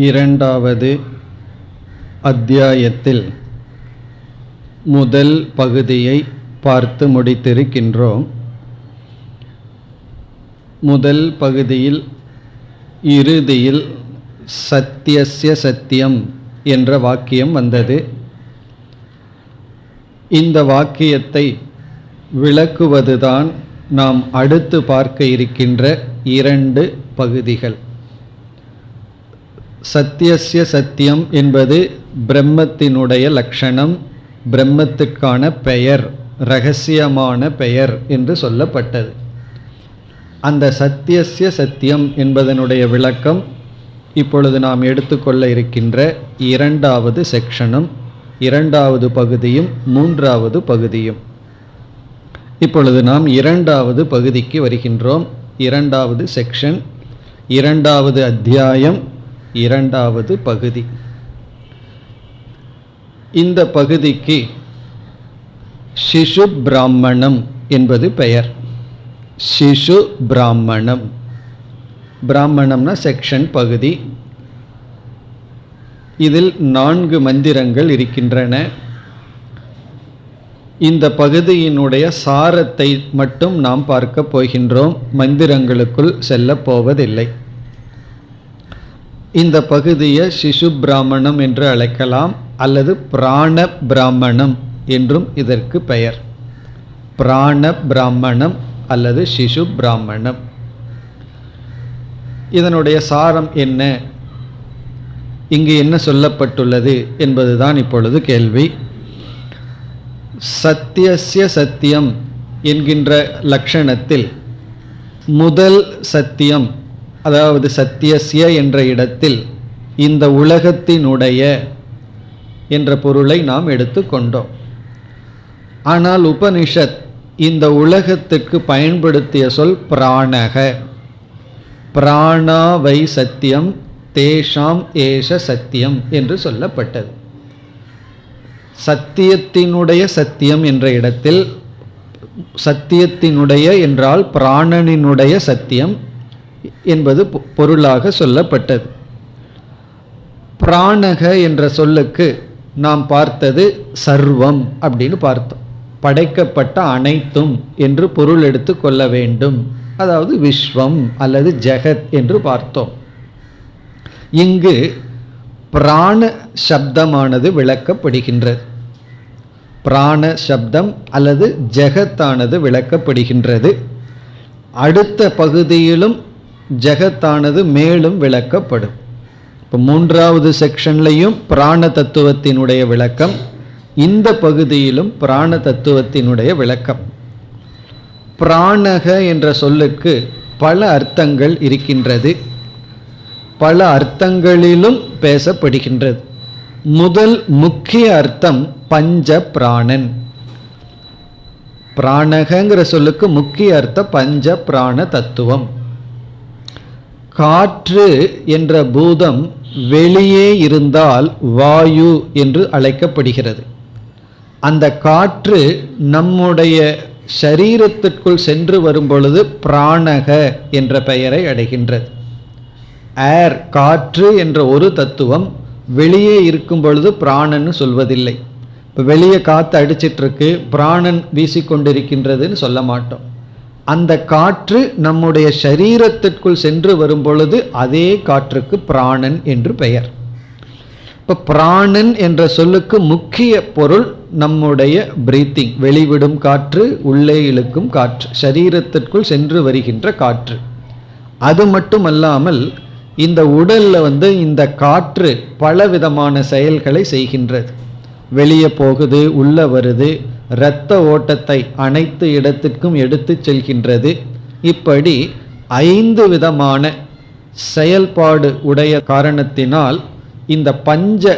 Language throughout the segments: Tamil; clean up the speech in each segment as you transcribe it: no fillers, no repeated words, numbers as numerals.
இரண்டாவது அத்தியாயத்தில் முதல் பகுதியை பார்த்து முடித்திருக்கின்றோம். முதல் பகுதியில் இறுதியில் சத்யஸ்ய சத்தியம் என்ற வாக்கியம் வந்தது. இந்த வாக்கியத்தை விளக்குவதுதான் நாம் அடுத்து பார்க்க இருக்கின்ற இரண்டு பகுதிகள். சத்யஸ்ய சத்தியம் என்பது பிரம்மத்தினுடைய லட்சணம், பிரம்மத்துக்கான பெயர், இரகசியமான பெயர் என்று சொல்லப்பட்டது. அந்த சத்யஸ்ய சத்தியம் என்பதனுடைய விளக்கம் இப்பொழுது நாம் எடுத்துக்கொள்ள இருக்கின்ற இரண்டாவது செக்ஷனும், இரண்டாவது பகுதியும், மூன்றாவது பகுதியும். இப்பொழுது நாம் இரண்டாவது பகுதிக்கு வருகின்றோம். இரண்டாவது செக்ஷன், இரண்டாவது அத்தியாயம், இரண்டாவது பகுதி. இந்த பகுதிக்கு சிசு பிராமணம் என்பது பெயர். சிசு பிராமணம், பிராமணம்னா செக்ஷன் பகுதி. இதில் 4 மந்திரங்கள் இருக்கின்றன. இந்த பகுதியினுடைய சாரத்தை மட்டும் நாம் பார்க்க போகின்றோம், மந்திரங்களுக்குள் செல்ல போவதில்லை. இந்த பகுதியை சிசு பிராமணம் என்று அழைக்கலாம், அல்லது பிராண பிராமணம் என்றும் இதற்கு பெயர். பிராண பிராமணம் அல்லது சிசு பிராமணம். இதனுடைய சாரம் என்ன, இங்கு என்ன சொல்லப்பட்டுள்ளது என்பதுதான் இப்பொழுது கேள்வி. சத்யஸ்ய சத்தியம் என்கின்ற லட்சணத்தில் முதல் சத்தியம், அதாவது சத்யஸ்ய என்ற இடத்தில் இந்த உலகத்தினுடைய என்ற பொருளை நாம் எடுத்துக்கொண்டோம். ஆனால் உபனிஷத் இந்த உலகத்துக்கு பயன்படுத்திய சொல் பிராணக. பிராணாவை சத்தியம் தேஷாம் ஏஷ சத்தியம் என்று சொல்லப்பட்டது. சத்தியத்தினுடைய சத்தியம் என்ற இடத்தில் சத்தியத்தினுடைய என்றால் பிராணனினுடைய சத்தியம் என்பது பொருளாக சொல்லப்பட்டது. பிராணக என்ற சொல்லுக்கு நாம் பார்த்தது சர்வம் அப்படின்னு பார்த்தோம். படைக்கப்பட்ட அனைத்தும் என்று பொருள் எடுத்து கொள்ள வேண்டும், அதாவது விஸ்வம் அல்லது ஜெகத் என்று பார்த்தோம். இங்கு பிராண சப்தமானது விளக்கப்படுகின்றது. பிராண சப்தம் அல்லது ஜெகத்தானது விளக்கப்படுகின்றது. அடுத்த பகுதியிலும் ஜெகத்தானது மேலும் விளக்கப்படும். இப்போ மூன்றாவது செக்ஷன்லையும் பிராண தத்துவத்தினுடைய விளக்கம், இந்த பகுதியிலும் பிராண தத்துவத்தினுடைய விளக்கம். பிராணக என்ற சொல்லுக்கு பல அர்த்தங்கள் இருக்கின்றது, பல அர்த்தங்களிலும் பேசப்படுகின்றது. முதல் முக்கிய அர்த்தம் பஞ்ச பிராணன். பிராணகங்கிற சொல்லுக்கு முக்கிய அர்த்தம் பஞ்ச பிராண தத்துவம். காற்று என்ற பூதம் வெளியே இருந்தால் வாயு என்று அழைக்கப்படுகிறது. அந்த காற்று நம்முடைய சரீரத்திற்குள் சென்று வரும் பொழுது பிராணக என்ற பெயரை அடைகின்றது. ஏர், காற்று என்ற ஒரு தத்துவம் வெளியே இருக்கும் பொழுது பிராணன்னு சொல்வதில்லை. இப்போ வெளியே காற்று அடிச்சிட்ருக்கு, பிராணன் வீசிக்கொண்டிருக்கின்றதுன்னு சொல்ல மாட்டோம். அந்த காற்று நம்முடைய சரீரத்திற்குள் சென்று வரும் பொழுது அதே காற்றுக்கு பிராணன் என்று பெயர். இப்போ பிராணன் என்ற சொல்லுக்கு முக்கிய பொருள் நம்முடைய பிரீத்திங், வெளிவிடும் காற்று, உள்ளே இழுக்கும் காற்று, சரீரத்திற்குள் சென்று வருகின்ற காற்று. அது மட்டுமல்லாமல் இந்த உடலில் இந்த காற்று பலவிதமான செயல்களை செய்கின்றது. வெளியே போகுது, உள்ளே வருது, இரத்த ஓட்டத்தை அனைத்து இடத்திற்கும் எடுத்து செல்கின்றது. இப்படி 5 விதமான செயல்பாடு உடைய காரணத்தினால் இந்த பஞ்ச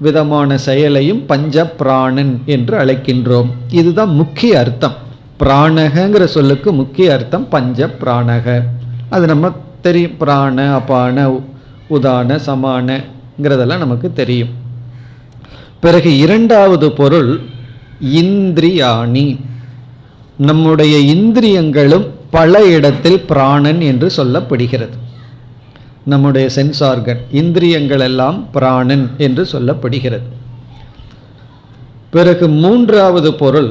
விதமான செயலையும் பஞ்ச பிராணன் என்று அழைக்கின்றோம். இதுதான் முக்கிய அர்த்தம். பிராணகங்கிற சொல்லுக்கு முக்கிய அர்த்தம் பஞ்ச பிராணக. அது நம்ம தெரியும், பிராண, அபான, உதான, சமானங்கிறதெல்லாம் நமக்கு தெரியும். பிறகு இரண்டாவது பொருள் இந்திரியாணி. நம்முடைய இந்திரியங்களும் பல இடத்தில் பிராணன் என்று சொல்லப்படுகிறது. நம்முடைய சென்ஸ் ஆர்கன், இந்திரியங்கள் எல்லாம் பிராணன் என்று சொல்லப்படுகிறது. பிறகு மூன்றாவது பொருள்,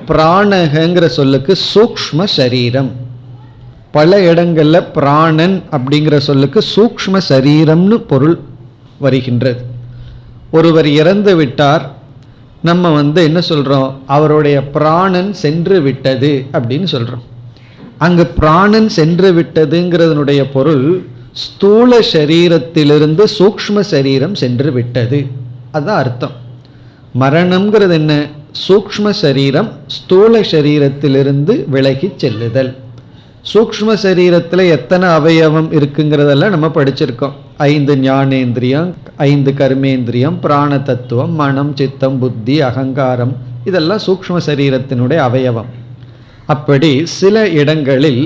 பிராணகங்கிற சொல்லுக்கு சூக்ஷ்ம சரீரம். பல இடங்களில் பிராணன் அப்படிங்கிற சொல்லுக்கு சூக்ஷ்ம சரீரம்னு பொருள் வருகின்றது. ஒருவர் இறந்து விட்டார், நம்ம என்ன சொல்கிறோம், அவருடைய பிராணன் சென்று விட்டது அப்படின்னு சொல்கிறோம். அங்கு பிராணன் சென்று விட்டதுங்கிறதனுடைய பொருள் ஸ்தூல சரீரத்திலிருந்து சூக்ஷ்ம சரீரம் சென்று விட்டது, அதுதான் அர்த்தம். மரணம்ங்கிறது என்ன, சூக்ஷ்ம சரீரம் ஸ்தூல சரீரத்திலிருந்து விலகி செல்லுதல். சூக்ஷ்ம சரீரத்தில் எத்தனை அவயவம் இருக்குங்கிறதெல்லாம் நம்ம படிச்சிருக்கோம். 5 ஞானேந்திரியம், 5 கர்மேந்திரியம், பிராண தத்துவம், மனம், சித்தம், புத்தி, அகங்காரம், இதெல்லாம் சூக்ஷ்ம சரீரத்தினுடைய அவயவம். அப்படி சில இடங்களில்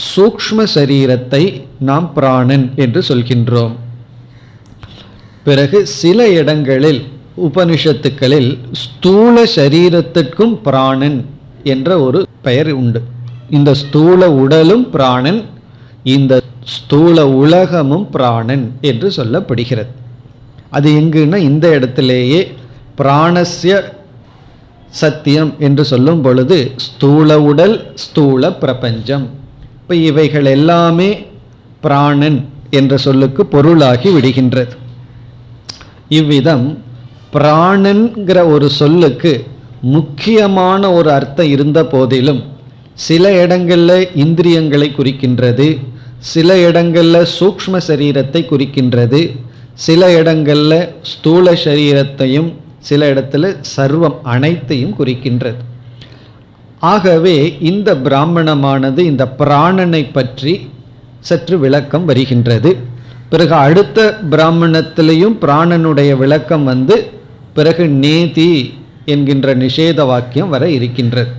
சூக்ஷ்ம சரீரத்தை நாம் பிராணன் என்று சொல்கின்றோம். பிறகு சில இடங்களில் உபனிஷத்துக்களில் ஸ்தூல சரீரத்திற்கும் பிராணன் என்ற ஒரு பெயர் உண்டு. இந்த ஸ்தூல உடலும் பிராணன், இந்த ஸ்தூல உலகமும் பிராணன் என்று சொல்லப்படுகிறது. அது எங்குன்னா இந்த இடத்திலேயே பிராணஸ்ய சத்தியம் என்று சொல்லும் பொழுது ஸ்தூல உடல், ஸ்தூல பிரபஞ்சம், இப்போ இவைகள் எல்லாமே பிராணன் என்ற சொல்லுக்கு பொருளாகி விடுகின்றது. இவ்விதம் பிராணன்கிற ஒரு சொல்லுக்கு முக்கியமான ஒரு அர்த்தம் இருந்த போதிலும் சில இடங்களில் இந்திரியங்களை குறிக்கின்றது, சில இடங்களில் சூக்ஷ்ம சரீரத்தை குறிக்கின்றது, சில இடங்களில் ஸ்தூல சரீரத்தையும், சில இடத்துல சர்வம் அனைத்தையும் குறிக்கின்றது. ஆகவே இந்த பிராமணமானது இந்த பிராணனை பற்றி சற்று விளக்கம் வருகின்றது. பிறகு அடுத்த பிராமணத்திலையும் பிராணனுடைய விளக்கம் பிறகு நேதி என்கின்ற நிஷேத வாக்கியம் வர இருக்கின்றது.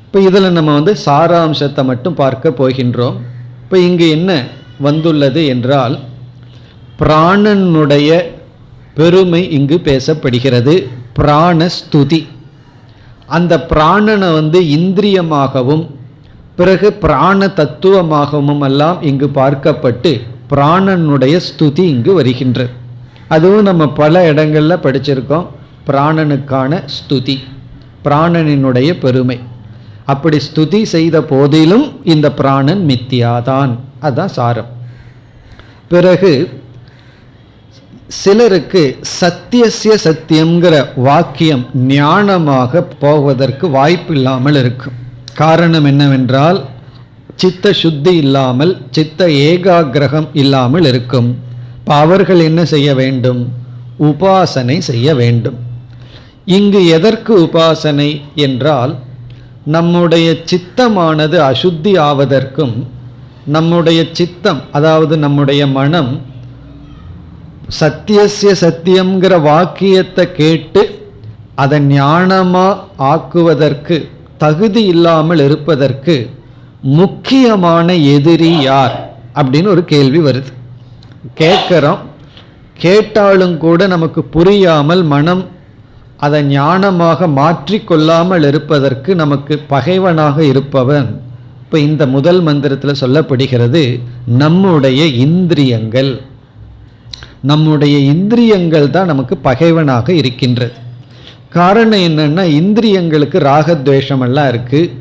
இப்போ இதில் நம்ம சாராம்சத்தை மட்டும் பார்க்க போகின்றோம். இப்போ இங்கு என்ன வந்துள்ளது என்றால், பிராணனுடைய பெருமை இங்கு பேசப்படுகிறது. பிராணஸ்துதி, அந்த பிராணனை இந்திரியமாகவும் பிறகு பிராண தத்துவமாகவும் எல்லாம் இங்கு பார்க்கப்பட்டு பிராணனுடைய ஸ்துதி இங்கு வருகின்றது. அதுவும் நம்ம பல இடங்களில் படிச்சிருக்கோம். பிராணனுக்கான ஸ்துதி, பிராணனினுடைய பெருமை. அப்படி ஸ்துதி செய்த போதிலும் இந்த பிராணன் மித்தியாதான், அதுதான் சாரம். பிறகு சிலருக்கு சத்தியசிய சத்தியம்ங்கிற வாக்கியம் ஞானமாக போவதற்கு வாய்ப்பு இல்லாமல் இருக்கும். காரணம் என்னவென்றால், சித்த சுத்தி இல்லாமல், சித்த ஏகாகிரகம் இல்லாமல் இருக்கும். இப்போ அவர்கள் என்ன செய்ய வேண்டும், உபாசனை செய்ய வேண்டும். இங்கு எதற்கு உபாசனை என்றால், நம்முடைய சித்தமானது அசுத்தி ஆவதற்கும், நம்முடைய சித்தம் அதாவது நம்முடைய மனம் சத்தியசிய சத்தியம்ங்கிற வாக்கியத்தை கேட்டு அதை ஞானமாக ஆக்குவதற்கு தகுதி இல்லாமல் இருப்பதற்கு முக்கியமான எதிரி யார் அப்படின்னு ஒரு கேள்வி வருது. கேட்குறோம், கேட்டாலும் கூட நமக்கு புரியாமல் மனம் அதை ஞானமாக மாற்றிக்கொள்ளாமல் இருப்பதற்கு நமக்கு பகைவனாக இருப்பவன் இப்போ இந்த முதல் மந்திரத்தில் சொல்லப்படுகிறது, நம்முடைய இந்திரியங்கள். நம்முடைய இந்திரியங்கள் தான் நமக்கு பகைவனாக இருக்கின்றது. காரணம் என்னன்னா, இந்திரியங்களுக்கு ராகத்வேஷமெல்லாம் இருக்குது,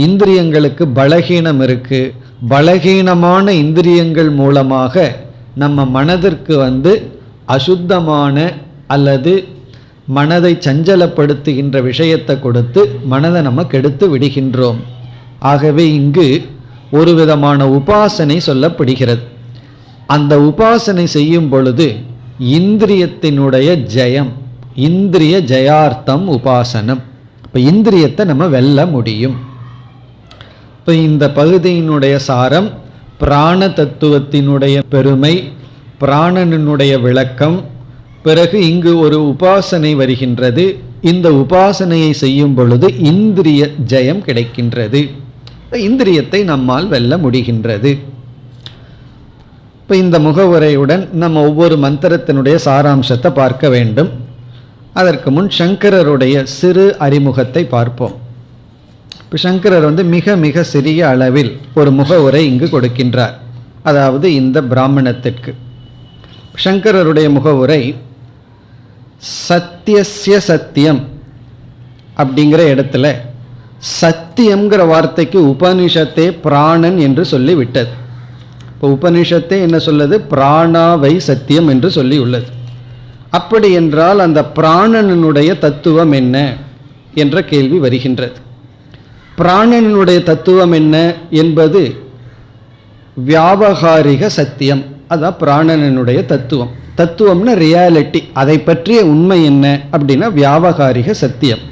இந்திரியங்களுக்கு பலகீனம் இருக்குது. பலகீனமான இந்திரியங்கள் மூலமாக நம்ம மனதிற்கு அசுத்தமான அல்லது மனதை சஞ்சலப்படுத்துகின்ற விஷயத்தை கொடுத்து மனதை நம்ம கெடுத்து விடுகின்றோம். ஆகவே இங்கு ஒரு விதமான உபாசனை சொல்லப்படுகிறது. அந்த உபாசனை செய்யும் பொழுது இந்திரியத்தினுடைய ஜெயம், இந்திரிய ஜெயார்த்தம் உபாசனம். இப்போ இந்திரியத்தை நம்ம வெல்ல முடியும். இப்போ இந்த பகுதியினுடைய சாரம் பிராண தத்துவத்தினுடைய பெருமை, பிராணனுடைய விளக்கம். பிறகு இங்கு ஒரு உபாசனை வருகின்றது. இந்த உபாசனையை செய்யும் பொழுது இந்திரிய ஜெயம் கிடைக்கின்றது, இந்திரியத்தை நம்மால் வெல்ல முடிகின்றது. இப்போ இந்த முகவுரையுடன் நம்ம ஒவ்வொரு மந்திரத்தினுடைய சாராம்சத்தை பார்க்க வேண்டும். அதற்கு முன் சங்கரருடைய சிறு அறிமுகத்தை பார்ப்போம். இப்போ சங்கரர் மிக மிக சிறிய அளவில் ஒரு முகவுரை இங்கு கொடுக்கின்றார். அதாவது இந்த பிராமணத்திற்கு. சங்கரருடைய முகவுரை சத்தியஸ்ய சத்தியம் அப்படிங்கிற இடத்துல சத்தியம்ங்கிற வார்த்தைக்கு உபனிஷத்தே பிராணன் என்று சொல்லி விட்டது. இப்போ உபனிஷத்தே என்ன சொல்லுது? பிராணாவை சத்தியம் என்று சொல்லி உள்ளது. அப்படி என்றால் அந்த பிராணனுடைய தத்துவம் என்ன என்ற கேள்வி வருகின்றது. பிராணனுடைய தத்துவம் என்ன என்பது வியாவகாரிக சத்தியம். அதான் பிராணனுடைய தத்துவம். தத்துவம்னா ரியாலிட்டி, அதை பற்றிய உண்மை என்ன அப்படின்னா வியாவகாரிக சத்தியம்.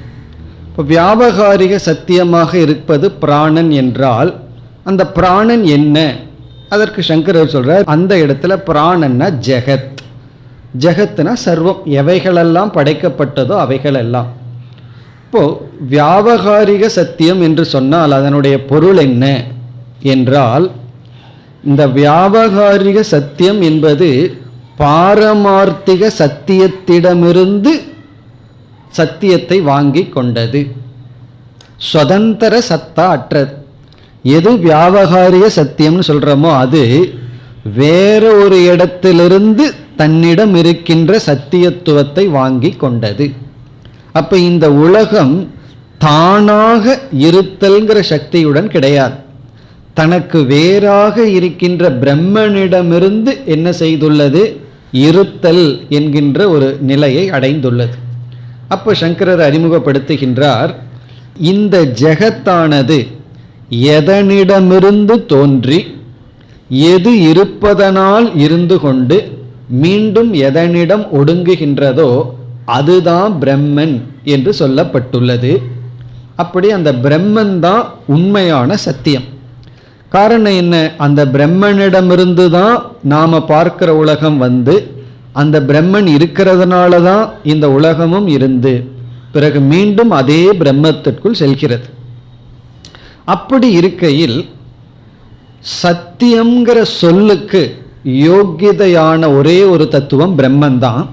இப்போ வியாவகாரிக சத்தியமாக இருப்பது பிராணன் என்றால் அந்த பிராணன் என்ன? அதற்கு சங்கரர் சொல்றார், அந்த இடத்துல பிராணன்னா ஜெகத். ஜெகத்னா சர்வம், எவைகளெல்லாம் படைக்கப்பட்டதோ அவைகளெல்லாம். இப்போ வியாவகாரிக சத்தியம் என்று சொன்னால் அதனுடைய பொருள் என்ன என்றால், இந்த வியாவகாரிக சத்தியம் என்பது பாரமார்த்திக சத்தியத்திடமிருந்து சத்தியத்தை வாங்கி கொண்டது, சுதந்திர சத்தா அற்றது. எது வியாவகாரிக சத்தியம்னு சொல்றோமோ அது வேற ஒரு இடத்திலிருந்து தன்னிடம் இருக்கின்ற சத்தியத்துவத்தை வாங்கி கொண்டது. அப்ப இந்த உலகம் தானாக இருத்தல்ங்கிற சக்தியுடன் கிடையாது. தனக்கு வேறாக இருக்கின்ற பிரம்மனிடமிருந்து என்ன செய்துள்ளது? இருத்தல் என்கின்ற ஒரு நிலையை அடைந்துள்ளது. அப்போ சங்கரர் அறிமுகப்படுத்துகின்றார், இந்த ஜெகத்தானது எதனிடமிருந்து தோன்றி எது இருப்பதனால் இருந்து கொண்டு மீண்டும் எதனிடம் ஒடுங்குகின்றதோ அதுதான் பிரம்மன் என்று சொல்லப்பட்டுள்ளது. அப்படி அந்த பிரம்மன் தான் உண்மையான சத்தியம். காரணம் என்ன? அந்த பிரம்மனிடமிருந்து தான் நாம் பார்க்கிற உலகம் வந்து, அந்த பிரம்மன் இருக்கிறதுனால தான் இந்த உலகமும் இருந்து பிறகு மீண்டும் அதே பிரம்மத்திற்குள் செல்கிறது. அப்படி இருக்கையில் சத்தியம்ங்கிற சொல்லுக்கு யோக்கியதையான ஒரே ஒரு தத்துவம் பிரம்மன் தான்.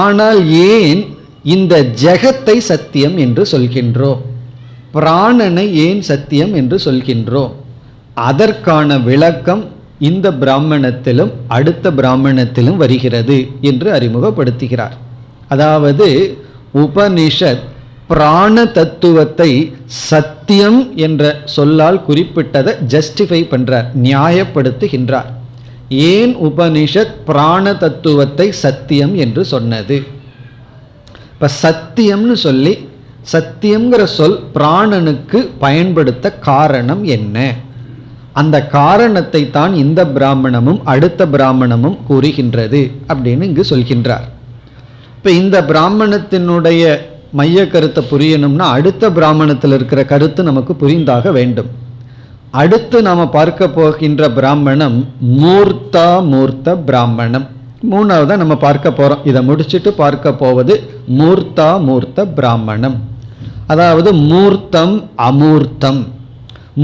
ஆனால் ஏன் இந்த ஜெகத்தை சத்தியம் என்று சொல்கின்றோம்? பிராணனை ஏன் சத்தியம் என்று சொல்கின்றோம்? அதற்கான விளக்கம் இந்த பிராமணத்திலும் அடுத்த பிராமணத்திலும் வருகிறது என்று அறிமுகப்படுத்துகிறார். அதாவது உபனிஷத் பிராண தத்துவத்தை சத்தியம் என்ற சொல்லால் குறிப்பிட்டதை ஜஸ்டிஃபை பண்றார், நியாயப்படுத்துகின்றார். ஏன் உபனிஷத் பிராண தத்துவத்தை சத்தியம் என்று சொன்னது? இப்ப சத்தியம்னு சொல்லி சத்தியம்ங்கிற சொல் பிராணனுக்கு பயன்படுத்த காரணம் என்ன? அந்த காரணத்தை தான் இந்த பிராமணமும் அடுத்த பிராமணமும் கூறுகின்றது அப்படின்னு இங்கு சொல்கின்றார். இப்ப இந்த பிராமணத்தினுடைய மைய கருத்தை புரியணும்னா அடுத்த பிராமணத்தில் இருக்கிற கருத்து நமக்கு புரிந்தாக வேண்டும். அடுத்து நாம பார்க்க போகின்ற பிராமணம் மூர்த்தா மூர்த்த பிராமணம். மூணாவதா நம்ம பார்க்க போறோம். இதை முடிச்சுட்டு பார்க்க போவது மூர்த்தா மூர்த்த பிராமணம். அதாவது மூர்த்தம் அமூர்த்தம்.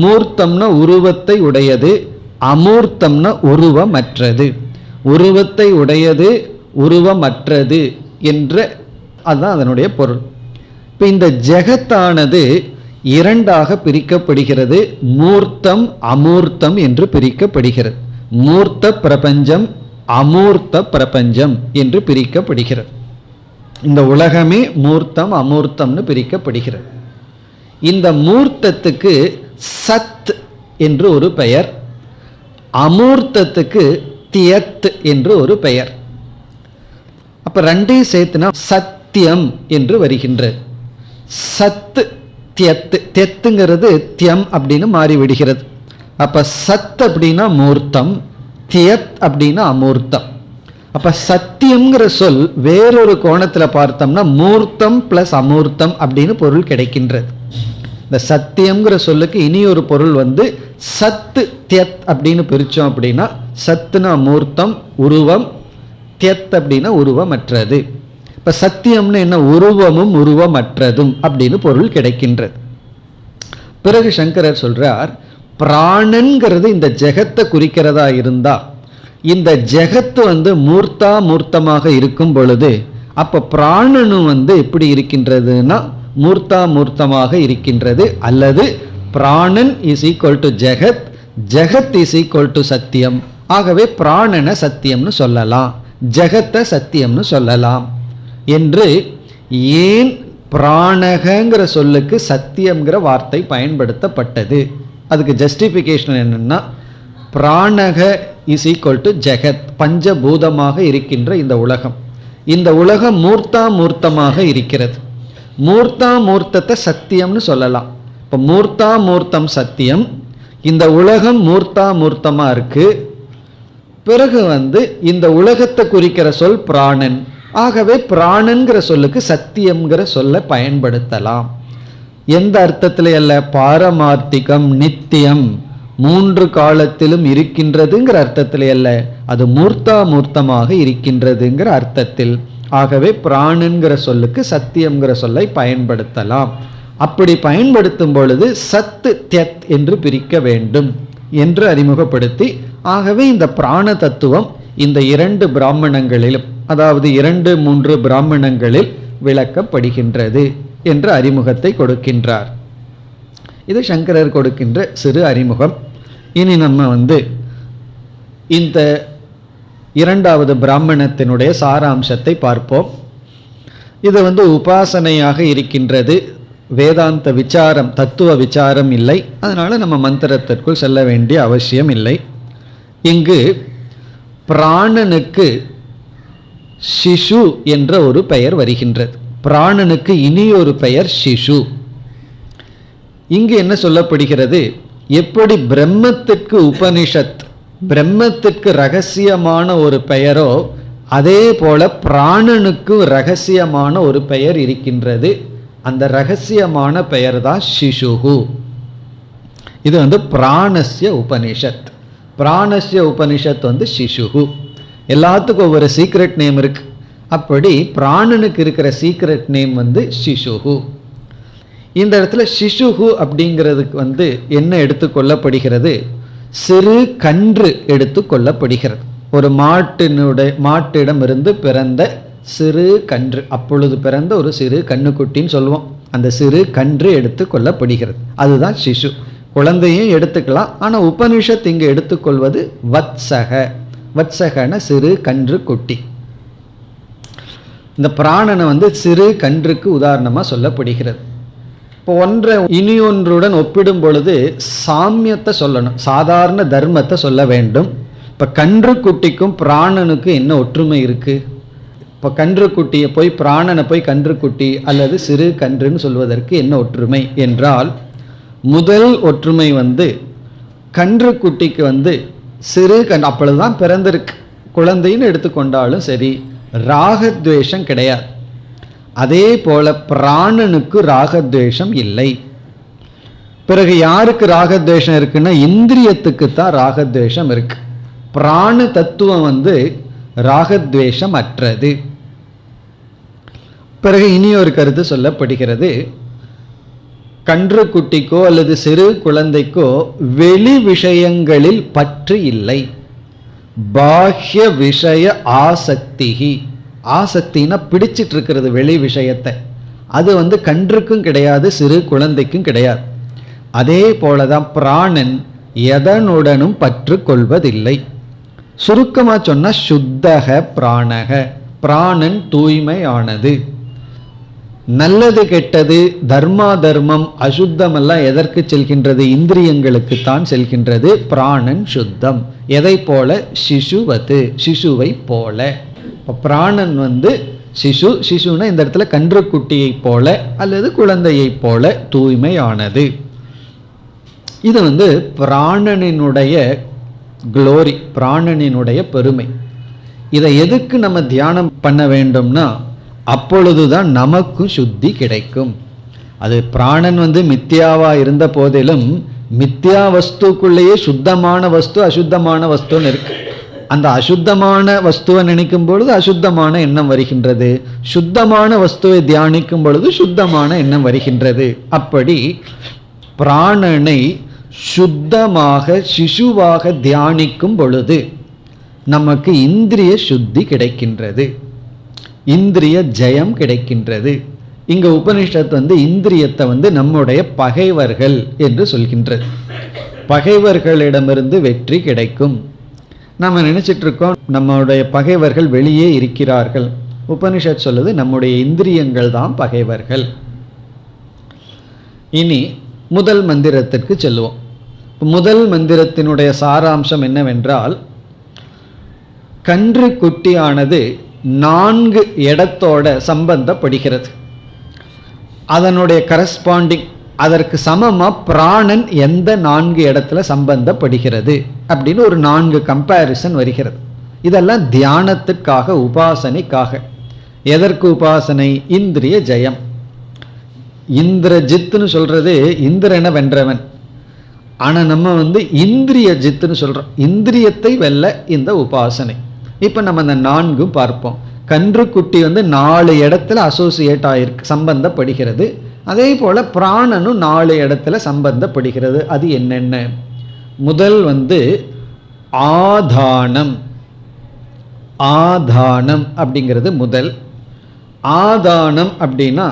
மூர்த்தம்னா உருவத்தை உடையது, அமூர்த்தம்னா உருவமற்றது. உருவத்தை உடையது உருவமற்றது என்ற அதுதான் அதனுடைய பொருள். இப்போ இந்த ஜெகத்தானது இரண்டாக பிரிக்கப்படுகிறது, மூர்த்தம் அமூர்த்தம் என்று பிரிக்கப்படுகிறது. மூர்த்த பிரபஞ்சம் அமூர்த்த பிரபஞ்சம் என்று பிரிக்கப்படுகிறது. இந்த உலகமே மூர்த்தம் அமூர்த்தம்னு பிரிக்கப்படுகிறது. இந்த மூர்த்தத்துக்கு சத் என்று ஒரு பெயர், அமூர்த்தத்துக்கு தியத் என்று ஒரு பெயர். அப்ப ரெண்டையும் சேர்த்துனா சத்தியம் என்று வருகின்றது. சத்து தியத்து, தெத்துங்கிறது தியம் அப்படின்னு மாறிவிடுகிறது. அப்ப சத் அப்படின்னா மூர்த்தம், தியத் அப்படின்னா அமூர்த்தம். அப்ப சத்தியம்ங்கிற சொல் வேறொரு கோணத்தில் பார்த்தோம்னா மூர்த்தம் பிளஸ் அமூர்த்தம் அப்படின்னு பொருள் கிடைக்கின்றது. இந்த சத்தியம்ங்கிற சொல்லுக்கு இனி ஒரு பொருள் வந்து சத்து தியத் அப்படின்னு பிரித்தோம் அப்படின்னா சத்துனா மூர்த்தம் உருவம், தியத் அப்படின்னா உருவமற்றது. இப்போ சத்தியம்னு என்ன? உருவமும் உருவமற்றதும் அப்படின்னு பொருள் கிடைக்கின்றது. பிறகு சங்கரர் சொல்றார், பிராணன்கிறது இந்த ஜெகத்தை குறிக்கிறதா இருந்தா இந்த ஜெகத்து வந்து மூர்த்தா மூர்த்தமாக இருக்கும் பொழுது அப்ப பிராணனும் வந்து எப்படி இருக்கின்றதுன்னா மூர்த்தா மூர்த்தமாக இருக்கின்றது. அல்லது பிராணன் இஸ் ஈக்குவல் டு ஜெகத், ஜெகத் இஸ் ஈக்குவல் டு சத்தியம். ஆகவே பிராணனை சத்தியம்னு சொல்லலாம், ஜெகத்தை சத்தியம்னு சொல்லலாம் என்று. ஏன் பிராணகங்கிற சொல்லுக்கு சத்தியம்ங்கிற வார்த்தை பயன்படுத்தப்பட்டது? அதுக்கு ஜஸ்டிஃபிகேஷன் என்னன்னா, பிராணக இஸ் ஈக்குவல் டு ஜெகத், பஞ்சபூதமாக இருக்கின்ற இந்த உலகம். இந்த உலகம் மூர்த்தாமூர்த்தமாக இருக்கிறது. மூர்த்தாமூர்த்தத்தை சத்தியம்னு சொல்லலாம். இப்போ மூர்த்தாமூர்த்தம் சத்தியம், இந்த உலகம் மூர்த்தாமூர்த்தமாக இருக்கு. பிறகு இந்த உலகத்தை குறிக்கிற சொல் பிராணன். ஆகவே பிராணன்கிற சொல்லுக்கு சத்தியம்ங்கிற சொல்லை பயன்படுத்தலாம். எந்த அர்த்தத்திலே அல்ல, பாரமார்த்திகம் நித்தியம் மூன்று காலத்திலும் இருக்கின்றதுங்கிற அர்த்தத்திலே அல்ல, அது மூர்த்தாமூர்த்தமாக இருக்கின்றதுங்கிற அர்த்தத்தில். ஆகவே பிராணன்கிற சொல்லுக்கு சத்தியம்ங்கிற சொல்லை பயன்படுத்தலாம். அப்படி பயன்படுத்தும் பொழுது சத்து தியத் என்று பிரிக்க வேண்டும் என்று அறிமுகப்படுத்தி, ஆகவே இந்த பிராண தத்துவம் இந்த 2 பிராமணங்களிலும், அதாவது 2-3 பிராமணங்களில் விளக்கப்படுகின்றது என்ற அறிமுகத்தை கொடுக்கின்றார். இது சங்கரர் கொடுக்கின்ற சிறு அறிமுகம். இனி நம்ம இந்த 2வது பிராமணத்தினுடைய சாராம்சத்தை பார்ப்போம். இது உபாசனையாக இருக்கின்றது, வேதாந்த விசாரம், தத்துவ விசாரம் இல்லை. அதனால் நம்ம மந்திரத்திற்குள் செல்ல வேண்டிய அவசியம் இல்லை. இங்கு பிராணனுக்கு சிசு என்ற ஒரு பெயர் வருகின்றது. பிராணனுக்கு இனி ஒரு பெயர் சிசு. இங்கு என்ன சொல்லப்படுகிறது, எப்படி பிரம்மத்திற்கு உபனிஷத், பிரம்மத்திற்கு ரகசியமான ஒரு பெயரோ, அதே போல பிராணனுக்கு ரகசியமான ஒரு பெயர் இருக்கின்றது. அந்த ரகசியமான பெயர் தான் சிசுகு. இது பிராணஸ்ய உபனிஷத். பிராணஸ்ய உபனிஷத் சிசுகு. எல்லாத்துக்கும் ஒவ்வொரு சீக்ரெட் நேம் இருக்கு. அப்படி பிராணனுக்கு இருக்கிற சீக்ரெட் நேம் சிசுகு. இந்த இடத்துல சிசுகு அப்படிங்கிறதுக்கு என்ன எடுத்துக்கொள்ளப்படுகிறது, சிறு கன்று எடுத்துக்கொள்ளப்படுகிறது. ஒரு மாட்டிடம் இருந்து பிறந்த சிறு கன்று, அப்பொழுது பிறந்த ஒரு சிறு கண்ணுக்குட்டின்னு சொல்லுவோம். அந்த சிறு கன்று எடுத்துக்கொள்ளப்படுகிறது, அதுதான் சிசு. குழந்தையும் எடுத்துக்கலாம், ஆனால் உபனிஷத் இங்கு எடுத்துக்கொள்வது வத்சக. வத்சகன சிறு கன்று குட்டி. இந்த பிராணனை சிறு கன்றுக்கு உதாரணமாக சொல்லப்படுகிறது. இப்போ ஒன்றை இனி ஒன்றுடன் ஒப்பிடும் பொழுது சாமியத்தை சொல்லணும், சாதாரண தர்மத்தை சொல்ல வேண்டும். இப்போ கன்று குட்டிக்கும் பிராணனுக்கும் என்ன ஒற்றுமை இருக்குது? இப்போ கன்று குட்டியை போய் பிராணனை போய் கன்று குட்டி அல்லது சிறு கன்றுன்னு சொல்வதற்கு என்ன ஒற்றுமை என்றால், முதல் ஒற்றுமை கன்று குட்டிக்கு சிறு கன்று அப்பொழுதுதான் பிறந்திருக்கு, குழந்தைன்னு எடுத்துக்கொண்டாலும் சரி, ராகத்வேஷம் கிடையாது. அதே போல பிராணனுக்கு ராகத்வேஷம் இல்லை. பிறகு யாருக்கு ராகத்வேஷம் இருக்குன்னா, இந்திரியத்துக்கு தான் ராகத்வேஷம் இருக்கு. பிராண தத்துவம் ராகத்வேஷம் அற்றது. பிறகு இனி ஒரு கருத்து சொல்லப்படுகிறது, கன்று குட்டிக்கோ அல்லது சிறு குழந்தைக்கோ வெளி விஷயங்களில் பற்று இல்லை. பாஹ்ய விஷய ஆசக்திகி. ஆசக்தினா பிடிச்சிட்டு இருக்கிறது வெளி விஷயத்தை. அது கன்றுக்கும் கிடையாது, சிறு குழந்தைக்கும் கிடையாது. அதே போலதான் பிராணன் எதனுடனும் பற்று கொள்வதில்லை. சுருக்கமாக சொன்னா சுத்தக பிராணக, பிராணன் தூய்மையானது. நல்லது கெட்டது, தர்மா தர்மம் அசுத்தம் எல்லாம் எதற்கு செல்கின்றது? இந்திரியங்களுக்கு தான் செல்கின்றது. பிராணன் சுத்தம். எதை போல? சிசுவது, சிசுவை போல. பிராணன் சிசு, சிசுனா இந்த இடத்துல கன்றுக்குட்டியை போல அல்லது குழந்தையை போல தூய்மையானது. இது பிராணனினுடைய குளோரி, பிராணனினுடைய பெருமை. இதை எதுக்கு நம்ம தியானம் பண்ண வேண்டும்னா, அப்பொழுதுதான் நமக்கும் சுத்தி கிடைக்கும். அது பிராணன் மித்தியாவா இருந்த போதிலும் மித்தியா வஸ்துக்குள்ளேயே சுத்தமான வஸ்து அசுத்தமான வஸ்துன்னு இருக்கு. அந்த அசுத்தமான வஸ்துவை நினைக்கும் பொழுது அசுத்தமான எண்ணம் வருகின்றது, சுத்தமான வஸ்துவை தியானிக்கும் பொழுது சுத்தமான எண்ணம் வருகின்றது. அப்படி பிராணனை சுத்தமாக சிசுவாக தியானிக்கும் பொழுது நமக்கு இந்திரிய சுத்தி கிடைக்கின்றது, இந்திரிய ஜெயம் கிடைக்கின்றது. இங்க உபனிஷத் இந்திரியத்தை நம்முடைய பகைவர்கள் என்று சொல்கின்றது. பகைவர்களிடமிருந்து வெற்றி கிடைக்கும். நம்ம நினைச்சிட்டு இருக்கோம் நம்முடைய பகைவர்கள் வெளியே இருக்கிறார்கள். உபனிஷத் சொல்லுது நம்முடைய இந்திரியங்கள் தான் பகைவர்கள். இனி முதல் மந்திரத்திற்கு செல்வோம். முதல் மந்திரத்தினுடைய சாராம்சம் என்னவென்றால், கன்று குட்டியானது 4 இடத்தோட சம்பந்தப்படுகிறது. அதனுடைய கரஸ்பாண்டிங், அதற்கு சமமா பிராணன் எந்த 4 இடத்துல சம்பந்தப்படுகிறது அப்படின்னு ஒரு 4 கம்பேரிசன் வருகிறது. இதெல்லாம் தியானத்துக்காக, உபாசனைக்காக. எதற்கு உபாசனை? இந்திரிய ஜெயம். இந்திரஜித்துன்னு சொல்றது இந்திரனை வென்றவன். ஆனா நம்ம இந்திரிய ஜித்துன்னு சொல்றோம், இந்திரியத்தை வெல்ல இந்த உபாசனை. இப்ப நம்ம அந்த 4 பார்ப்போம். கன்றுக்குட்டி 4 இடத்துல அசோசியேட் ஆயிருக்கு, சம்பந்தப்படுகிறது. அதே போல பிராணனும் 4 இடத்துல சம்பந்தப்படுகிறது. அது என்னென்ன? முதல் ஆதானம். ஆதானம் அப்படிங்கிறது முதல். ஆதானம் அப்படின்னா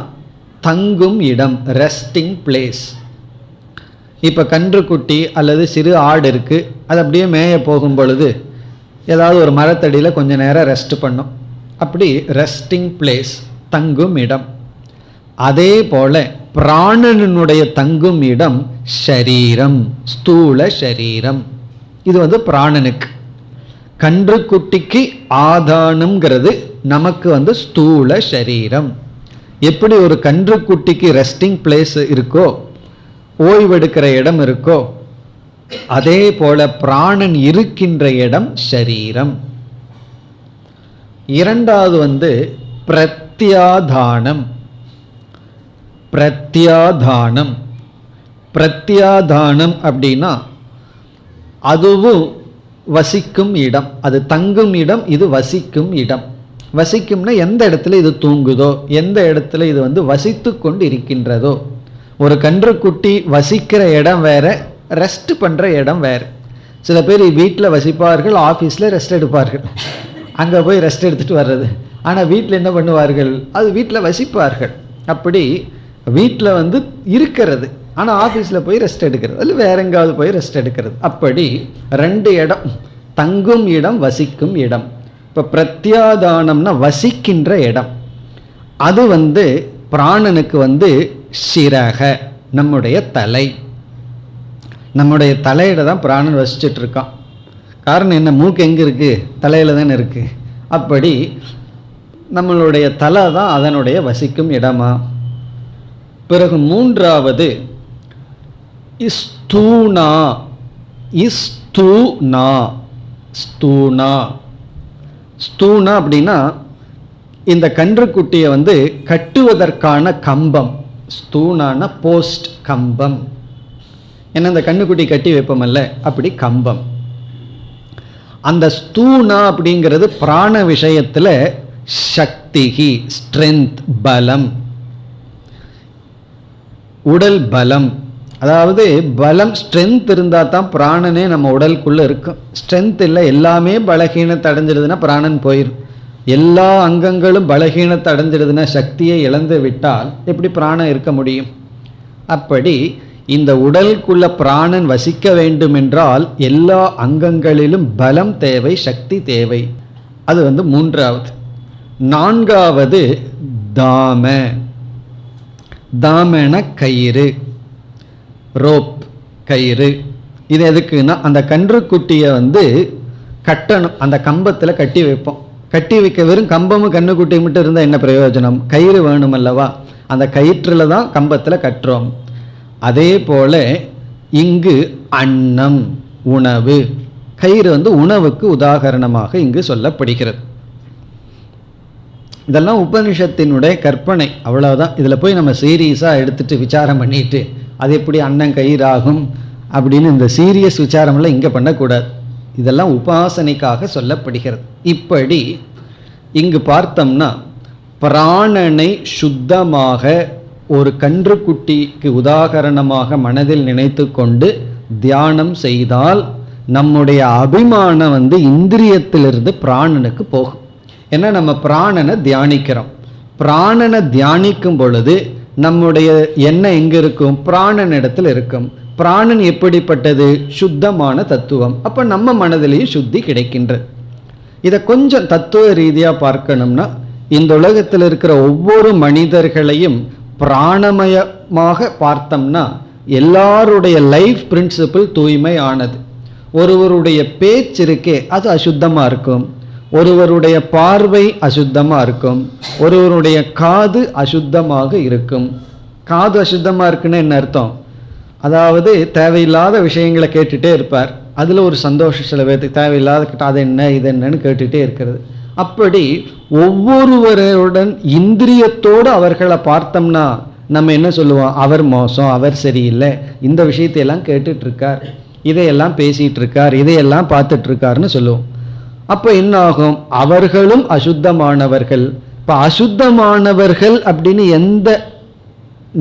தங்கும் இடம், ரெஸ்டிங் பிளேஸ். இப்போ கன்றுக்குட்டி அல்லது சிறு ஆடு இருக்கு, அது அப்படியே மேய போகும் பொழுது ஏதாவது ஒரு மரத்தடியில் கொஞ்ச நேரம் ரெஸ்ட் பண்ணும். அப்படி ரெஸ்டிங் பிளேஸ், தங்கும் இடம். அதே போல பிராணனுடைய தங்கும் இடம் ஷரீரம், ஸ்தூல ஷரீரம். இது பிராணனுக்கு. கன்றுக்குட்டிக்கு ஆதானம்ங்கிறது நமக்கு ஸ்தூல ஷரீரம். எப்படி ஒரு கன்றுக்குட்டிக்கு ரெஸ்டிங் பிளேஸ் இருக்கோ, ஓய்வெடுக்கிற இடம் இருக்கோ, அதே போல பிராணன் இருக்கின்ற இடம் ஷரீரம். இரண்டாவது பிரத்யாதானம். பிரத்யாதானம் பிரத்யாதானம் அப்படின்னா அதுவும் வசிக்கும் இடம், அது தங்கும் இடம், இது வசிக்கும் இடம். வசிக்கும்னா எந்த இடத்துல இது தூங்குதோ, எந்த இடத்துல இது வசித்து கொண்டு இருக்கின்றதோ. ஒரு கன்றுக்குட்டி வசிக்கிற இடம் வேற, ரெஸ்ட் பண்ணுற இடம் வேறு. சில பேர் வீட்டில் வசிப்பார்கள், ஆஃபீஸில் ரெஸ்ட் எடுப்பார்கள், அங்கே போய் ரெஸ்ட் எடுத்துகிட்டு வர்றது. ஆனால் வீட்டில் என்ன பண்ணுவார்கள்? அது வீட்டில் வசிப்பார்கள். அப்படி வீட்டில் இருக்கிறது, ஆனால் ஆஃபீஸில் போய் ரெஸ்ட் எடுக்கிறது, அல்ல வேற எங்காவது போய் ரெஸ்ட் எடுக்கிறது. அப்படி 2 இடம், தங்கும் இடம், வசிக்கும் இடம். இப்போ பிரத்யாதானம்னா வசிக்கின்ற இடம். அது பிராணனுக்கு சிரக, நம்முடைய தலை. நம்முடைய தலையில தான் பிராணன் வசிச்சுட்டு இருக்கான். காரணம் என்ன? மூக்கு எங்கே இருக்குது? தலையில் தானே இருக்குது. அப்படி நம்மளுடைய தலை தான் அதனுடைய வசிக்கும் இடமா. பிறகு மூன்றாவது ஸ்தூணா. ஸ்தூணா. ஸ்தூணா. ஸ்தூணா அப்படின்னா இந்த கன்றுக்குட்டியை கட்டுவதற்கான கம்பம். ஸ்தூணான போஸ்ட், கம்பம். ஏன்னா இந்த கன்றுக்குட்டி கட்டி வைப்போமல்ல, அப்படி கம்பம். அந்த ஸ்தூணா அப்படிங்கிறது பிராண விஷயத்துல சக்திகி, ஸ்ட்ரென்த், பலம், உடல் பலம். அதாவது பலம், ஸ்ட்ரென்த் இருந்தால் தான் பிராணனே நம்ம உடலுக்குள்ளே இருக்கும். ஸ்ட்ரென்த் இல்லை, எல்லாமே பலகீனத்தை அடைஞ்சிடுதுன்னா பிராணன் போயிடும். எல்லா அங்கங்களும் பலகீனத்தை அடைஞ்சிடுதுன்னா, சக்தியை இழந்து விட்டால் எப்படி பிராணன் இருக்க முடியும்? அப்படி இந்த உடலுக்குள்ள பிராணன் வசிக்க வேண்டும் என்றால் எல்லா அங்கங்களிலும் பலம் தேவை, சக்தி தேவை. அது மூன்றாவது. நான்காவது தாம. தாமன கயிறு, ரோப், கயிறு. இது எதுக்குன்னா அந்த கன்றுக்குட்டியை கட்டணும், அந்த கம்பத்தில் கட்டி வைப்போம். கட்டி வைக்க வெறும் கம்பமும் கன்றுக்குட்டி மட்டும் இருந்தால் என்ன பிரயோஜனம்? கயிறு வேணும் அல்லவா? அந்த கயிற்றில் தான் கம்பத்தில் கட்டுறோம். அதே போல இங்கு அன்னம், உணவு. கயிறு உணவுக்கு உதாகரணமாக இங்கு சொல்லப்படுகிறது. இதெல்லாம் உபனிஷத்தினுடைய கற்பனை, அவ்வளவுதான். இதில் போய் நம்ம சீரியஸாக எடுத்துட்டு விசாரம் பண்ணிட்டு அது எப்படி அன்னம் கயிறாகும் அப்படின்னு இந்த சீரியஸ் விசாரமெல்லாம் இங்கே பண்ணக்கூடாது. இதெல்லாம் உபாசனைக்காக சொல்லப்படுகிறது. இப்படி இங்கு பார்த்தோம்னா பிராணனை சுத்தமாக ஒரு கன்றுக்குட்டிக்கு உதாகரணமாக மனதில் நினைத்து கொண்டு தியானம் செய்தால் நம்முடைய அபிமானம் இந்திரியத்திலிருந்து பிராணனுக்கு போகும். ஏன்னா நம்ம பிராணனை தியானிக்கிறோம். பிராணனை தியானிக்கும் பொழுது நம்முடைய எண்ணம் எங்கே இருக்கும்? பிராணன் இடத்துல இருக்கும். பிராணன் எப்படிப்பட்டது? சுத்தமான தத்துவம். அப்போ நம்ம மனதிலேயே சுத்தி கிடைக்கின்றது. இதை கொஞ்சம் தத்துவ ரீதியாக பார்க்கணும்னா, இந்த உலகத்தில் இருக்கிற ஒவ்வொரு மனிதர்களையும் பிராணமயமாக பார்த்தோம்னா எல்லாருடைய லைஃப் பிரின்சிபிள் தூய்மை ஆனது. ஒருவருடைய பேச்சு இருக்கே அது அசுத்தமாக இருக்கும், ஒருவருடைய பார்வை அசுத்தமாக இருக்கும், ஒருவருடைய காது அசுத்தமாக இருக்கும். காது அசுத்தமாக இருக்குன்னு என்ன அர்த்தம்? அதாவது தேவையில்லாத விஷயங்களை கேட்டுகிட்டே இருப்பார். அதில் ஒரு சந்தோஷம் சில பேருக்கு, தேவையில்லாத அது என்ன இது என்னன்னு கேட்டுகிட்டே இருக்கிறது. அப்படி ஒவ்வொருவருடன் இந்திரியத்தோடு அவர்களை பார்த்தோம்னா நம்ம என்ன சொல்லுவோம்? அவர் மோசம், அவர் சரியில்லை, இந்த விஷயத்தையெல்லாம் கேட்டுட்டு இருக்கார், இதையெல்லாம் பேசிகிட்டு இருக்கார், இதையெல்லாம் பார்த்துட்டு இருக்காருன்னு சொல்லுவோம். அப்போ என்ன ஆகும்? அவர்களும் அசுத்தமானவர்கள். இப்போ அசுத்தமானவர்கள் அப்படின்னு எந்த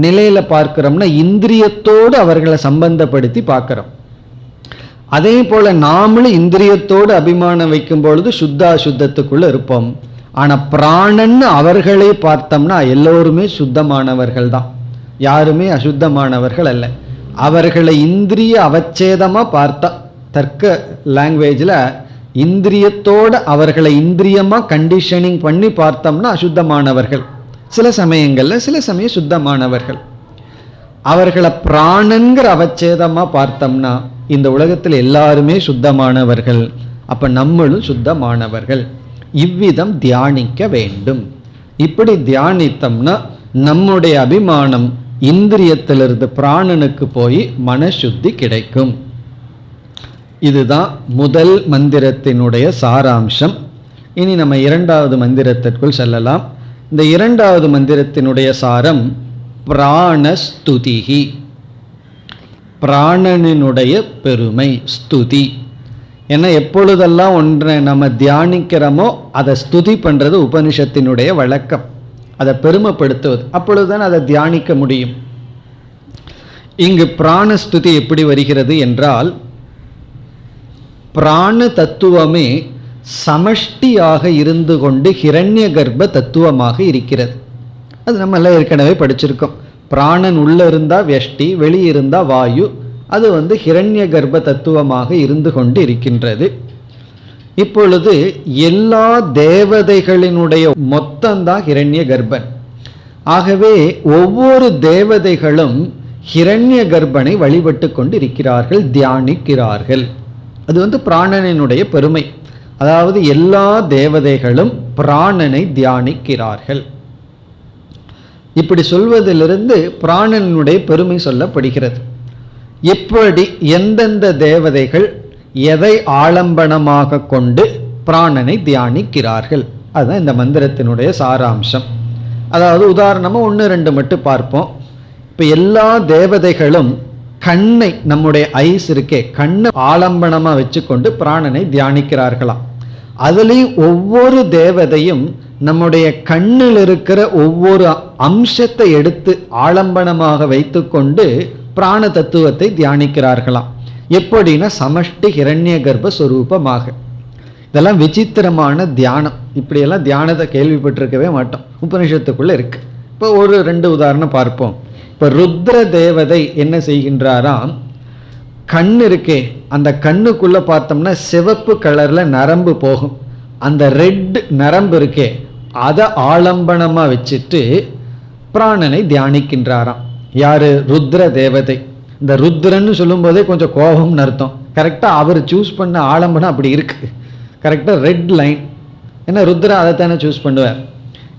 நிலையில் பார்க்கிறோம்னா இந்திரியத்தோடு அவர்களை சம்பந்தப்படுத்தி பார்க்குறோம். அதே போல் நாமளும் இந்திரியத்தோடு அபிமானம் வைக்கும் பொழுது சுத்த அசுத்தத்துக்குள்ளே இருப்போம். ஆனால் பிராணன்னு அவர்களே பார்த்தோம்னா எல்லோருமே சுத்தமானவர்கள் தான், யாருமே அசுத்தமானவர்கள் அல்ல. அவர்களை இந்திரிய அவச்சேதமாக பார்த்தா, தர்க்க லாங்குவேஜில் இந்திரியத்தோடு அவர்களை இந்திரியமாக கண்டிஷனிங் பண்ணி பார்த்தோம்னா அசுத்தமானவர்கள். சில சமயங்களில் சில சமயம் சுத்தமானவர்கள். அவர்களை பிராணங்கிற அவச்சேதமாக பார்த்தோம்னா இந்த உலகத்தில் எல்லாருமே சுத்தமானவர்கள். அப்போ நம்மளும் சுத்தமானவர்கள். இவ்விதம் தியானிக்க வேண்டும். இப்படி தியானித்தோம்னா நம்முடைய அபிமானம் இந்திரியத்திலிருந்து பிராணனுக்கு போய் மனசுத்தி கிடைக்கும். இதுதான் முதல் மந்திரத்தினுடைய சாராம்சம். இனி நம்ம இரண்டாவது மந்திரத்திற்குள் செல்லலாம். இந்த இரண்டாவது மந்திரத்தினுடைய சாரம் பிராணஸ்துதிஹி, பிராணனினுடைய பெருமை, ஸ்துதி. ஏன்னா எப்பொழுதெல்லாம் ஒன்றை நம்ம தியானிக்கிறோமோ அதை ஸ்துதி பண்ணுறது உபனிஷத்தினுடைய வழக்கம், அதை பெருமைப்படுத்துவது. அப்பொழுதுதான் அதை தியானிக்க முடியும். இங்கு பிராணஸ்துதி எப்படி வருகிறது என்றால், பிராண தத்துவமே சமஷ்டியாக இருந்து கொண்டு ஹிரண்ய கர்ப்ப தத்துவமாக இருக்கிறது. அது நம்ம எல்லாம் ஏற்கனவே படிச்சிருக்கோம். பிராணன் உள்ள இருந்தால் வியஷ்டி, வெளியே இருந்தால் வாயு. அது ஹிரண்ய கர்ப்ப தத்துவமாக இருந்து கொண்டு இருக்கின்றது. இப்பொழுது எல்லா தேவதைகளினுடைய மொத்தம்தான் ஹிரண்ய கர்ப்பன். ஆகவே ஒவ்வொரு தேவதைகளும் ஹிரண்ய கர்ப்பனை வழிபட்டு கொண்டு இருக்கிறார்கள், தியானிக்கிறார்கள். அது பிராணனினுடைய பெருமை. அதாவது எல்லா தேவதைகளும் பிராணனை தியானிக்கிறார்கள். இப்படி சொல்வதிலிருந்து பிராணனுடைய பெருமை சொல்லப்படுகிறது. எப்படி எந்தெந்த தேவதைகள் எதை ஆலம்பனமாக கொண்டு பிராணனை தியானிக்கிறார்கள், அதுதான் இந்த மந்திரத்தினுடைய சாராம்சம். அதாவது உதாரணமாக 1-2 மட்டும் பார்ப்போம். இப்போ எல்லா தேவதைகளும் கண்ணை, நம்முடைய ஐஸ் இருக்கே, கண்ணை ஆலம்பனமாக வச்சுக்கொண்டு பிராணனை தியானிக்கிறார்களாம். அதுலேயும் ஒவ்வொரு தேவதையும் நம்முடைய கண்ணில் இருக்கிற ஒவ்வொரு அம்சத்தை எடுத்து ஆலம்பனமாக வைத்து கொண்டு பிராண தத்துவத்தை தியானிக்கிறார்களாம். எப்படின்னா சமஷ்டி ஹிரண்ய கர்ப்ப ஸ்வரூபமாக. இதெல்லாம் விசித்திரமான தியானம். இப்படியெல்லாம் தியானத்தை கேள்விப்பட்டிருக்கவே மாட்டோம், உபனிஷத்துக்குள்ளே இருக்கு. இப்போ 1-2 உதாரணம் பார்ப்போம். இப்போ ருத்ர தேவதை என்ன செய்கின்றாராம், கண் இருக்கே, அந்த கண்ணுக்குள்ளே பார்த்தோம்னா சிவப்பு கலரில் நரம்பு போகும். அந்த ரெட் நரம்பு இருக்கே அதை ஆலம்பனமாக வச்சுட்டு பிராணனை தியானிக்கின்றாராம். யாரு? ருத்ர தேவதை. இந்த ருத்ரன்னு சொல்லும் போதே கொஞ்சம் கோபம்னு அர்த்தம். கரெக்டாக அவர் சூஸ் பண்ண ஆலம்பனம் அப்படி இருக்கு, கரெக்டாக ரெட் லைன். ஏன்னா ருத்ரா அதைத்தானே சூஸ் பண்ணுவார்.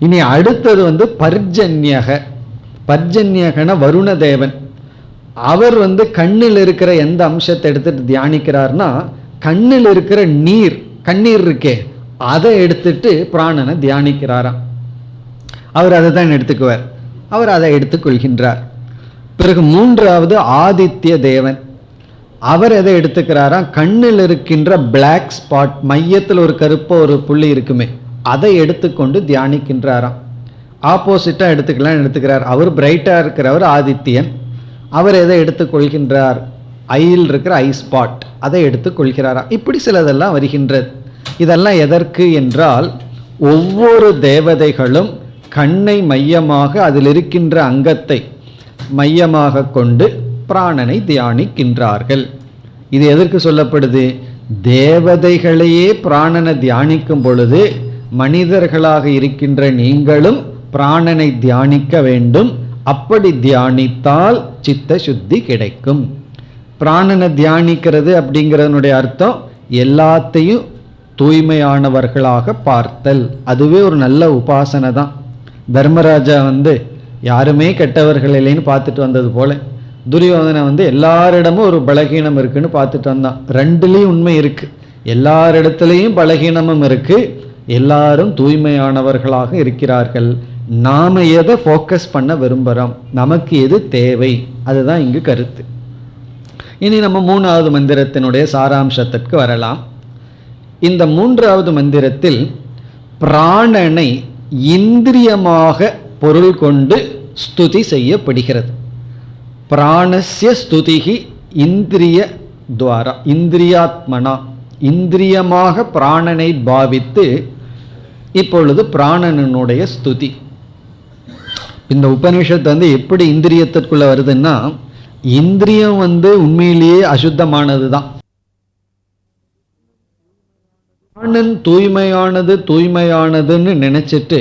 இனி அடுத்தது பர்ஜன்யக. பர்ஜன்யகன வருண தேவன். அவர் கண்ணில் இருக்கிற எந்த அம்சத்தை எடுத்துட்டு தியானிக்கிறார்னா, கண்ணில் இருக்கிற நீர், கண்ணீர் இருக்கே, அதை எடுத்துட்டு பிராணனை தியானிக்கிறாராம். அவர் அதை தான் எடுத்துக்குவார், அவர் அதை எடுத்துக்கொள்கின்றார். பிறகு 3வது ஆதித்ய தேவன். அவர் எதை எடுத்துக்கிறாராம், கண்ணில் இருக்கின்ற பிளாக் ஸ்பாட், மையத்தில் ஒரு கருப்ப ஒரு புள்ளி இருக்குமே, அதை எடுத்துக்கொண்டு தியானிக்கின்றாராம். ஆப்போசிட்டாக எடுத்துக்கிறார். அவர் பிரைட்டாக இருக்கிறவர் ஆதித்யன். அவர் எதை எடுத்துக்கொள்கின்றார், ஐயில் இருக்கிற ஐ ஸ்பாட், அதை எடுத்துக்கொள்கிறாராம். இப்படி சிலதெல்லாம் வருகின்றது. இதெல்லாம் எதற்கு என்றால், ஒவ்வொரு தேவதைகளும் கண்ணை மையமாக, அதில் இருக்கின்ற அங்கத்தை மையமாக கொண்டு பிராணனை தியானிக்கின்றார்கள். இது எதற்கு சொல்லப்படுது? தேவதைகளையே பிராணனை தியானிக்கும் பொழுது மனிதர்களாக இருக்கின்ற நீங்களும் பிராணனை தியானிக்க வேண்டும். அப்படி தியானித்தால் சித்த சுத்தி கிடைக்கும். பிராணனை தியானிக்கிறது அப்படிங்கிறதனுடைய அர்த்தம் எல்லாத்தையும் தூய்மையானவர்களாக பார்த்தல். அதுவே ஒரு நல்ல உபாசனை தான். தர்மராஜா யாருமே கெட்டவர்கள் இல்லைன்னு பார்த்துட்டு வந்தது போல, துரியோதனை எல்லாரிடமும் ஒரு பலகீனம் இருக்குன்னு பார்த்துட்டு வந்தான். ரெண்டுலேயும் உண்மை இருக்கு. எல்லாரிடத்துலையும் பலகீனமும் இருக்கு, எல்லாரும் தூய்மையானவர்களாக இருக்கிறார்கள். நாம எதை ஃபோக்கஸ் பண்ண விரும்புகிறோம், நமக்கு எது தேவை, அதுதான் இங்கு கருத்து. இனி நம்ம 3வது மந்திரத்தினுடைய சாராம்சத்திற்கு வரலாம். இந்த 3வது மந்திரத்தில் பிராணனை இந்திரியமாக பொருள் கொண்டு ஸ்துதி செய்யப்படுகிறது. பிராணஸ்ய ஸ்துதிகி இந்திரிய துவாரா, இந்திரியாத்மனா, இந்திரியமாக பிராணனை பாவித்து இப்பொழுது பிராணனுடைய ஸ்துதி. இந்த உபனிஷத்து எப்படி இந்திரியத்திற்குள்ள வருதுன்னா, இந்திரியம் உண்மையிலேயே அசுத்தமானது தான். பிராணன் தூய்மையானது தூய்மையானதுன்னு நினைச்சிட்டு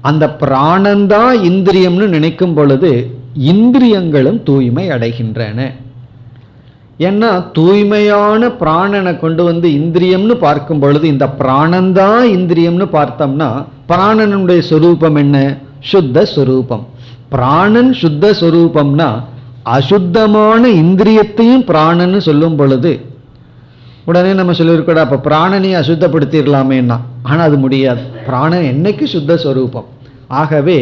அந்த பிராணந்தான் இந்திரியம்னு நினைக்கும் பொழுது இந்திரியங்களும் தூய்மை அடைகின்றன. ஏன்னா தூய்மையான பிராணனை கொண்டு இந்திரியம்னு பார்க்கும் பொழுது இந்த பிராணந்தான் இந்திரியம்னு பார்த்தோம்னா பிராணனுடைய சொரூபம் என்ன? சுத்த சொரூபம். பிராணன் சுத்த சொரூபம்னா அசுத்தமான இந்திரியத்தையும் பிராணன்னு சொல்லும் பொழுது உடனே நம்ம சொல்லியிருக்கூட அப்போ பிராணனை அசுத்தப்படுத்திடலாமேன்னா, ஆனால் அது முடியாது. பிராணன் என்னைக்கு சுத்த சொரூபம். ஆகவே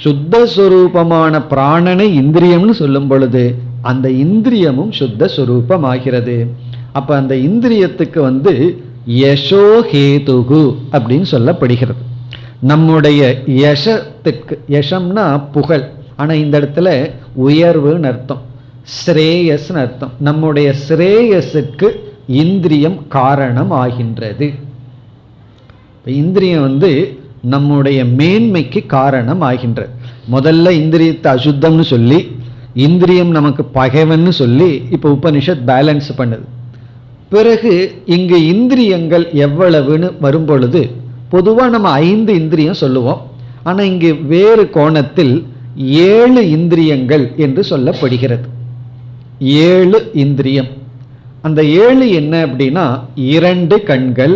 சுத்த சொரூபமான பிராணனை இந்திரியம்னு சொல்லும் பொழுது அந்த இந்திரியமும் சுத்த சொரூபம் ஆகிறது. அப்போ அந்த இந்திரியத்துக்கு யசோஹேதுகு அப்படின்னு சொல்லப்படுகிறது. நம்முடைய யசத்துக்கு, யசம்னா புகழ், ஆனால் இந்த இடத்துல உயர்வுன்னு அர்த்தம், ஸ்ரேயஸ்ன்னு அர்த்தம். நம்முடைய ஸ்ரேயஸுக்கு இந்திரியம் காரணம் ஆகின்றது. இந்திரியம் நம்முடைய மேன்மைக்கு காரணம் ஆகின்றது. முதல்ல இந்திரியத்தை அசுத்தம்னு சொல்லி இந்திரியம் நமக்கு பகைவன்னு சொல்லி இப்போ உபனிஷத் பேலன்ஸ் பண்ணுது. பிறகு இங்கு இந்திரியங்கள் எவ்வளவுன்னு வரும்பொழுது பொதுவாக நம்ம 5 இந்திரியம் சொல்லுவோம். ஆனால் இங்கு வேறு கோணத்தில் 7 இந்திரியங்கள் என்று சொல்லப்படுகிறது. 7 இந்திரியம். அந்த 7 என்ன அப்படின்னா 2 கண்கள்,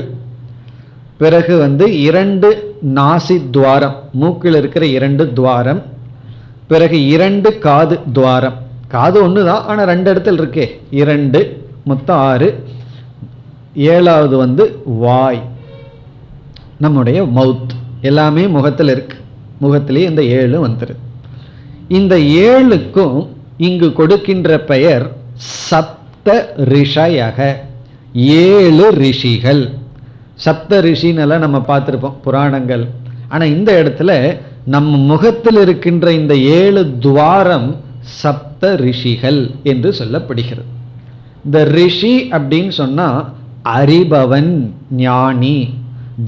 பிறகு 2 நாசி துவாரம், மூக்கில் இருக்கிற 2 துவாரம், பிறகு 2 காது துவாரம். காது ஒன்று தான், ஆனால் 2 இடத்துல இருக்கே, 2 மொத்தம் 6. 7வது வாய், நம்முடைய மவுத். எல்லாமே முகத்தில் இருக்கு, முகத்திலே இந்த 7 வந்துரு. இந்த 7க்கும் இங்கு கொடுக்கின்ற பெயர் சப்த ரிஷயக, 7 ரிஷிகள். சப்த ரிஷின்னெல்லாம் நம்ம பார்த்துருப்போம் புராணங்கள். ஆனால் இந்த இடத்துல நம்ம முகத்தில் இருக்கின்ற இந்த 7 துவாரம் சப்த ரிஷிகள் என்று சொல்லப்படுகிறது. இந்த ரிஷி அப்படின்னு சொன்னா அறிபவன், ஞானி.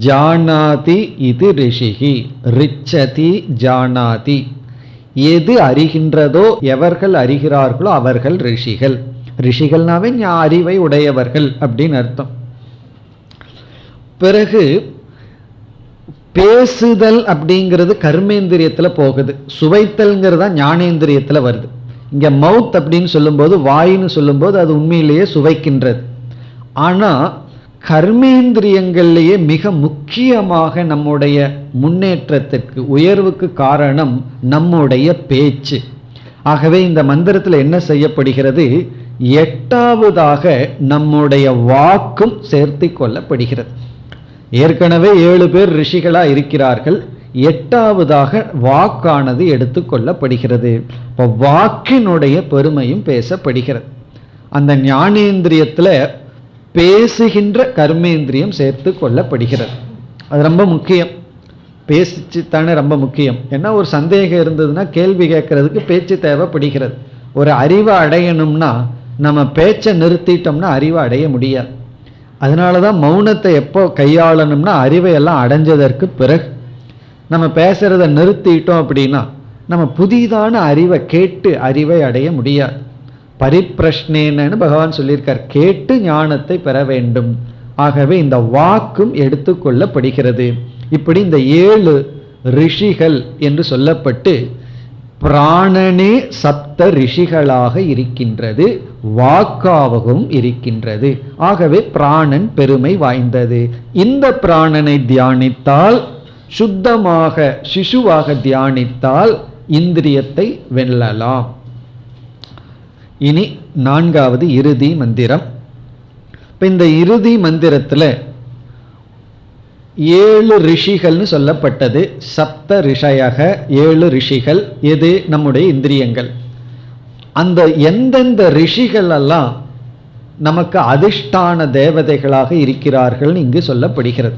ஜானாதி இது ரிஷிகி, ரிச்சதி ஜானாதி. எது அறிகின்றதோ, எவர்கள் அறிகிறார்களோ அவர்கள் ரிஷிகள். ரிஷிகள்னாவே அறிவை உடையவர்கள் அப்படின்னு அர்த்தம். பிறகு பேசுதல் அப்படிங்கிறது கர்மேந்திரியத்தில் போகுது, சுவைத்தல்ங்கிறதா ஞானேந்திரியத்தில் வருது. இங்கே மவுத் அப்படின்னு சொல்லும்போது, வாயின்னு சொல்லும்போது அது உண்மையிலேயே சுவைக்கின்றது. ஆனால் கர்மேந்திரியங்கள்லேயே மிக முக்கியமாக நம்முடைய முன்னேற்றத்திற்கு, உயர்வுக்கு காரணம் நம்முடைய பேச்சு. ஆகவே இந்த மந்திரத்தில் என்ன செய்யப்படுகிறது, 8வதாக நம்முடைய வாக்கும் சேர்த்து கொள்ளப்படுகிறது. ஏற்கனவே 7 பேர் ரிஷிகளாக இருக்கிறார்கள், 8வதாக வாக்கானது எடுத்துக்கொள்ளப்படுகிறது. இப்போ வாக்கினுடைய பெருமையும் பேசப்படுகிறது. அந்த ஞானேந்திரியத்தில் பேசுகின்ற கர்மேந்திரியம் சேர்த்து கொள்ளப்படுகிறது. அது ரொம்ப முக்கியம். பேச்சு தானே ரொம்ப முக்கியம். ஏன்னா ஒரு சந்தேகம் இருந்ததுன்னா கேள்வி கேட்கறதுக்கு பேச்சு தேவைப்படுகிறது. ஒரு அறிவை அடையணும்னா நம்ம பேச்சை நிறுத்திட்டோம்னா அறிவை அடைய முடியாது. அதனால தான் மௌனத்தை எப்போ கையாளணும்னா அறிவை எல்லாம் அடைஞ்சதற்கு பிறகு. நம்ம பேசுறத நிறுத்திட்டோம் அப்படின்னா நம்ம புதிதான அறிவை கேட்டு அறிவை அடைய முடியாது. பரிப்பிரஷ்னேன்னு பகவான் சொல்லியிருக்கார், கேட்டு ஞானத்தை பெற வேண்டும். ஆகவே இந்த வாக்கும் எடுத்துக்கொள்ளப்படுகிறது. இப்படி இந்த 7 ரிஷிகள் என்று சொல்லப்பட்டு பிராணனே சப்த ரிஷிகளாக இருக்கின்றது, வாக்காகவும் இருக்கின்றது. ஆகவே பிராணன் பெருமை வாய்ந்தது. இந்த பிராணனை தியானித்தால், சுத்தமாக சிசுவாக தியானித்தால் இந்திரியத்தை வெல்லலாம். இனி 4வது இறுதி மந்திரம். இப்போ இந்த இறுதி மந்திரத்தில் 7 ரிஷிகள்னு சொல்லப்பட்டது. சப்த ரிஷயக, 7 ரிஷிகள். எது? நம்முடைய இந்திரியங்கள். அந்த எந்தெந்த ரிஷிகள் எல்லாம் நமக்கு அதிஷ்டான தேவதைகளாக இருக்கிறார்கள் இங்கு சொல்லப்படுகிறது.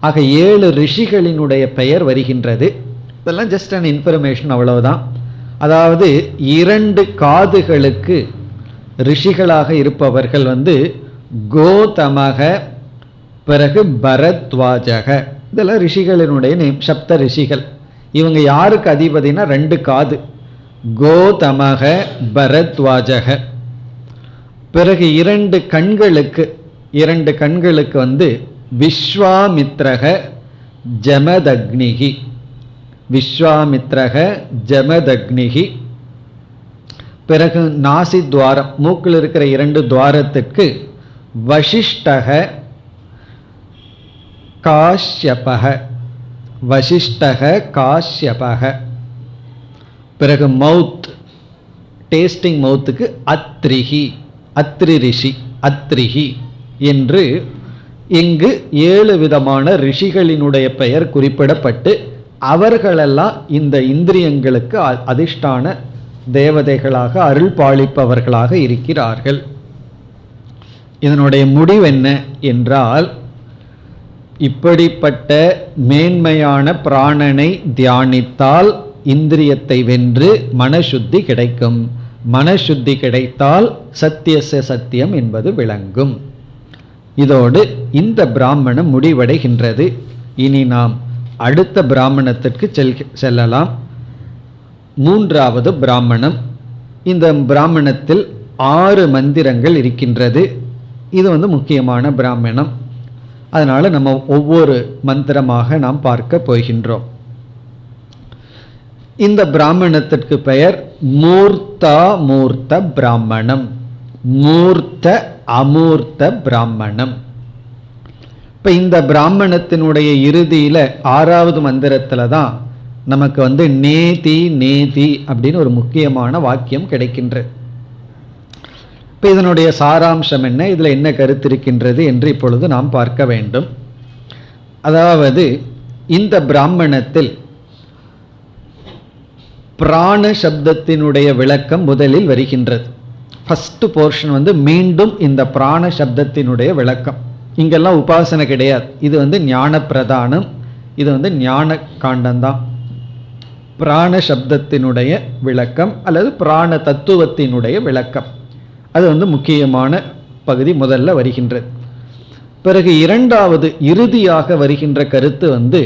ஆக 7 ரிஷிகளினுடைய பெயர் வருகின்றது. இதெல்லாம் ஜஸ்ட் அன் இன்ஃபர்மேஷன், அவ்வளவுதான். அதாவது 2 காதுகளுக்கு ரிஷிகளாக இருப்பவர்கள் கோதமக, பிறகு பரத்வாஜக. இதெல்லாம் ரிஷிகளினுடைய நேம், சப்த ரிஷிகள். இவங்க யாருக்கு அதிபதினா 2 காது, கோதமக பரத்வாஜக. பிறகு 2 கண்களுக்கு விஸ்வாமித்ரக ஜமதக்னிகி. விஸ்வாமித்ரக ஜமதக்னிகி. பிறகு நாசி துவாரம், மூக்கில் இருக்கிற 2 துவாரத்திற்கு வசிஷ்டக காஷ்யபக. வசிஷ்டக காஷ்யபக. பிறகு மவுத், டேஸ்டிங் மவுத்துக்கு அத்ரிஹி, அத்ரி ரிஷி, அத்ரிஹி என்று இங்கு 7 விதமான ரிஷிகளினுடைய பெயர் குறிப்பிடப்பட்டு அவர்களெல்லாம் இந்த இந்திரியங்களுக்கு அதிஷ்டான தேவதைகளாக அருள் பாலிப்பவர்களாக இருக்கிறார்கள். இதனுடைய முடிவு என்ன என்றால், இப்படிப்பட்ட மேன்மையான பிராணனை தியானித்தால் இந்திரியத்தை வென்று மனசுத்தி கிடைக்கும். மனசுத்தி கிடைத்தால் சத்தியச சத்தியம் என்பது விளங்கும். இதோடு இந்த பிராமணம் முடிவடைகின்றது. இனி நாம் அடுத்த பிராமணத்திற்கு செல்லலாம். 3வது பிராமணம். இந்த பிராமணத்தில் 6 மந்திரங்கள் இருக்கின்றது. இது முக்கியமான பிராமணம். அதனால நம்ம ஒவ்வொரு மந்திரமாக நாம் பார்க்க போகின்றோம். இந்த பிராமணத்திற்கு பெயர் மூர்த்தா மூர்த்த பிராமணம், மூர்த்த அமூர்த்த பிராமணம். இப்ப இந்த பிராமணத்தினுடைய இறுதியில 6வது மந்திரத்துல தான் நமக்கு நேதி நேதி அப்படின்னு ஒரு முக்கியமான வாக்கியம் கிடைக்கின்றது. இப்போ இதனுடைய சாராம்சம் என்ன, இதில் என்ன கருத்து இருக்கின்றது என்று இப்பொழுது நாம் பார்க்க வேண்டும். அதாவது இந்த பிராமணத்தில் பிராண சப்தத்தினுடைய விளக்கம் முதலில் வருகின்றது. ஃபர்ஸ்ட் போர்ஷன் மீண்டும் இந்த பிராண சப்தத்தினுடைய விளக்கம். இங்கெல்லாம் உபாசனை கிடையாது. இது ஞான பிரதானம், இது ஞான காண்டம்தான். பிராண சப்தத்தினுடைய விளக்கம் அல்லது பிராண தத்துவத்தினுடைய விளக்கம், அது முக்கியமான பகுதி முதல்ல வருகின்றது. பிறகு 2வது இறுதியாக வருகின்ற கருத்து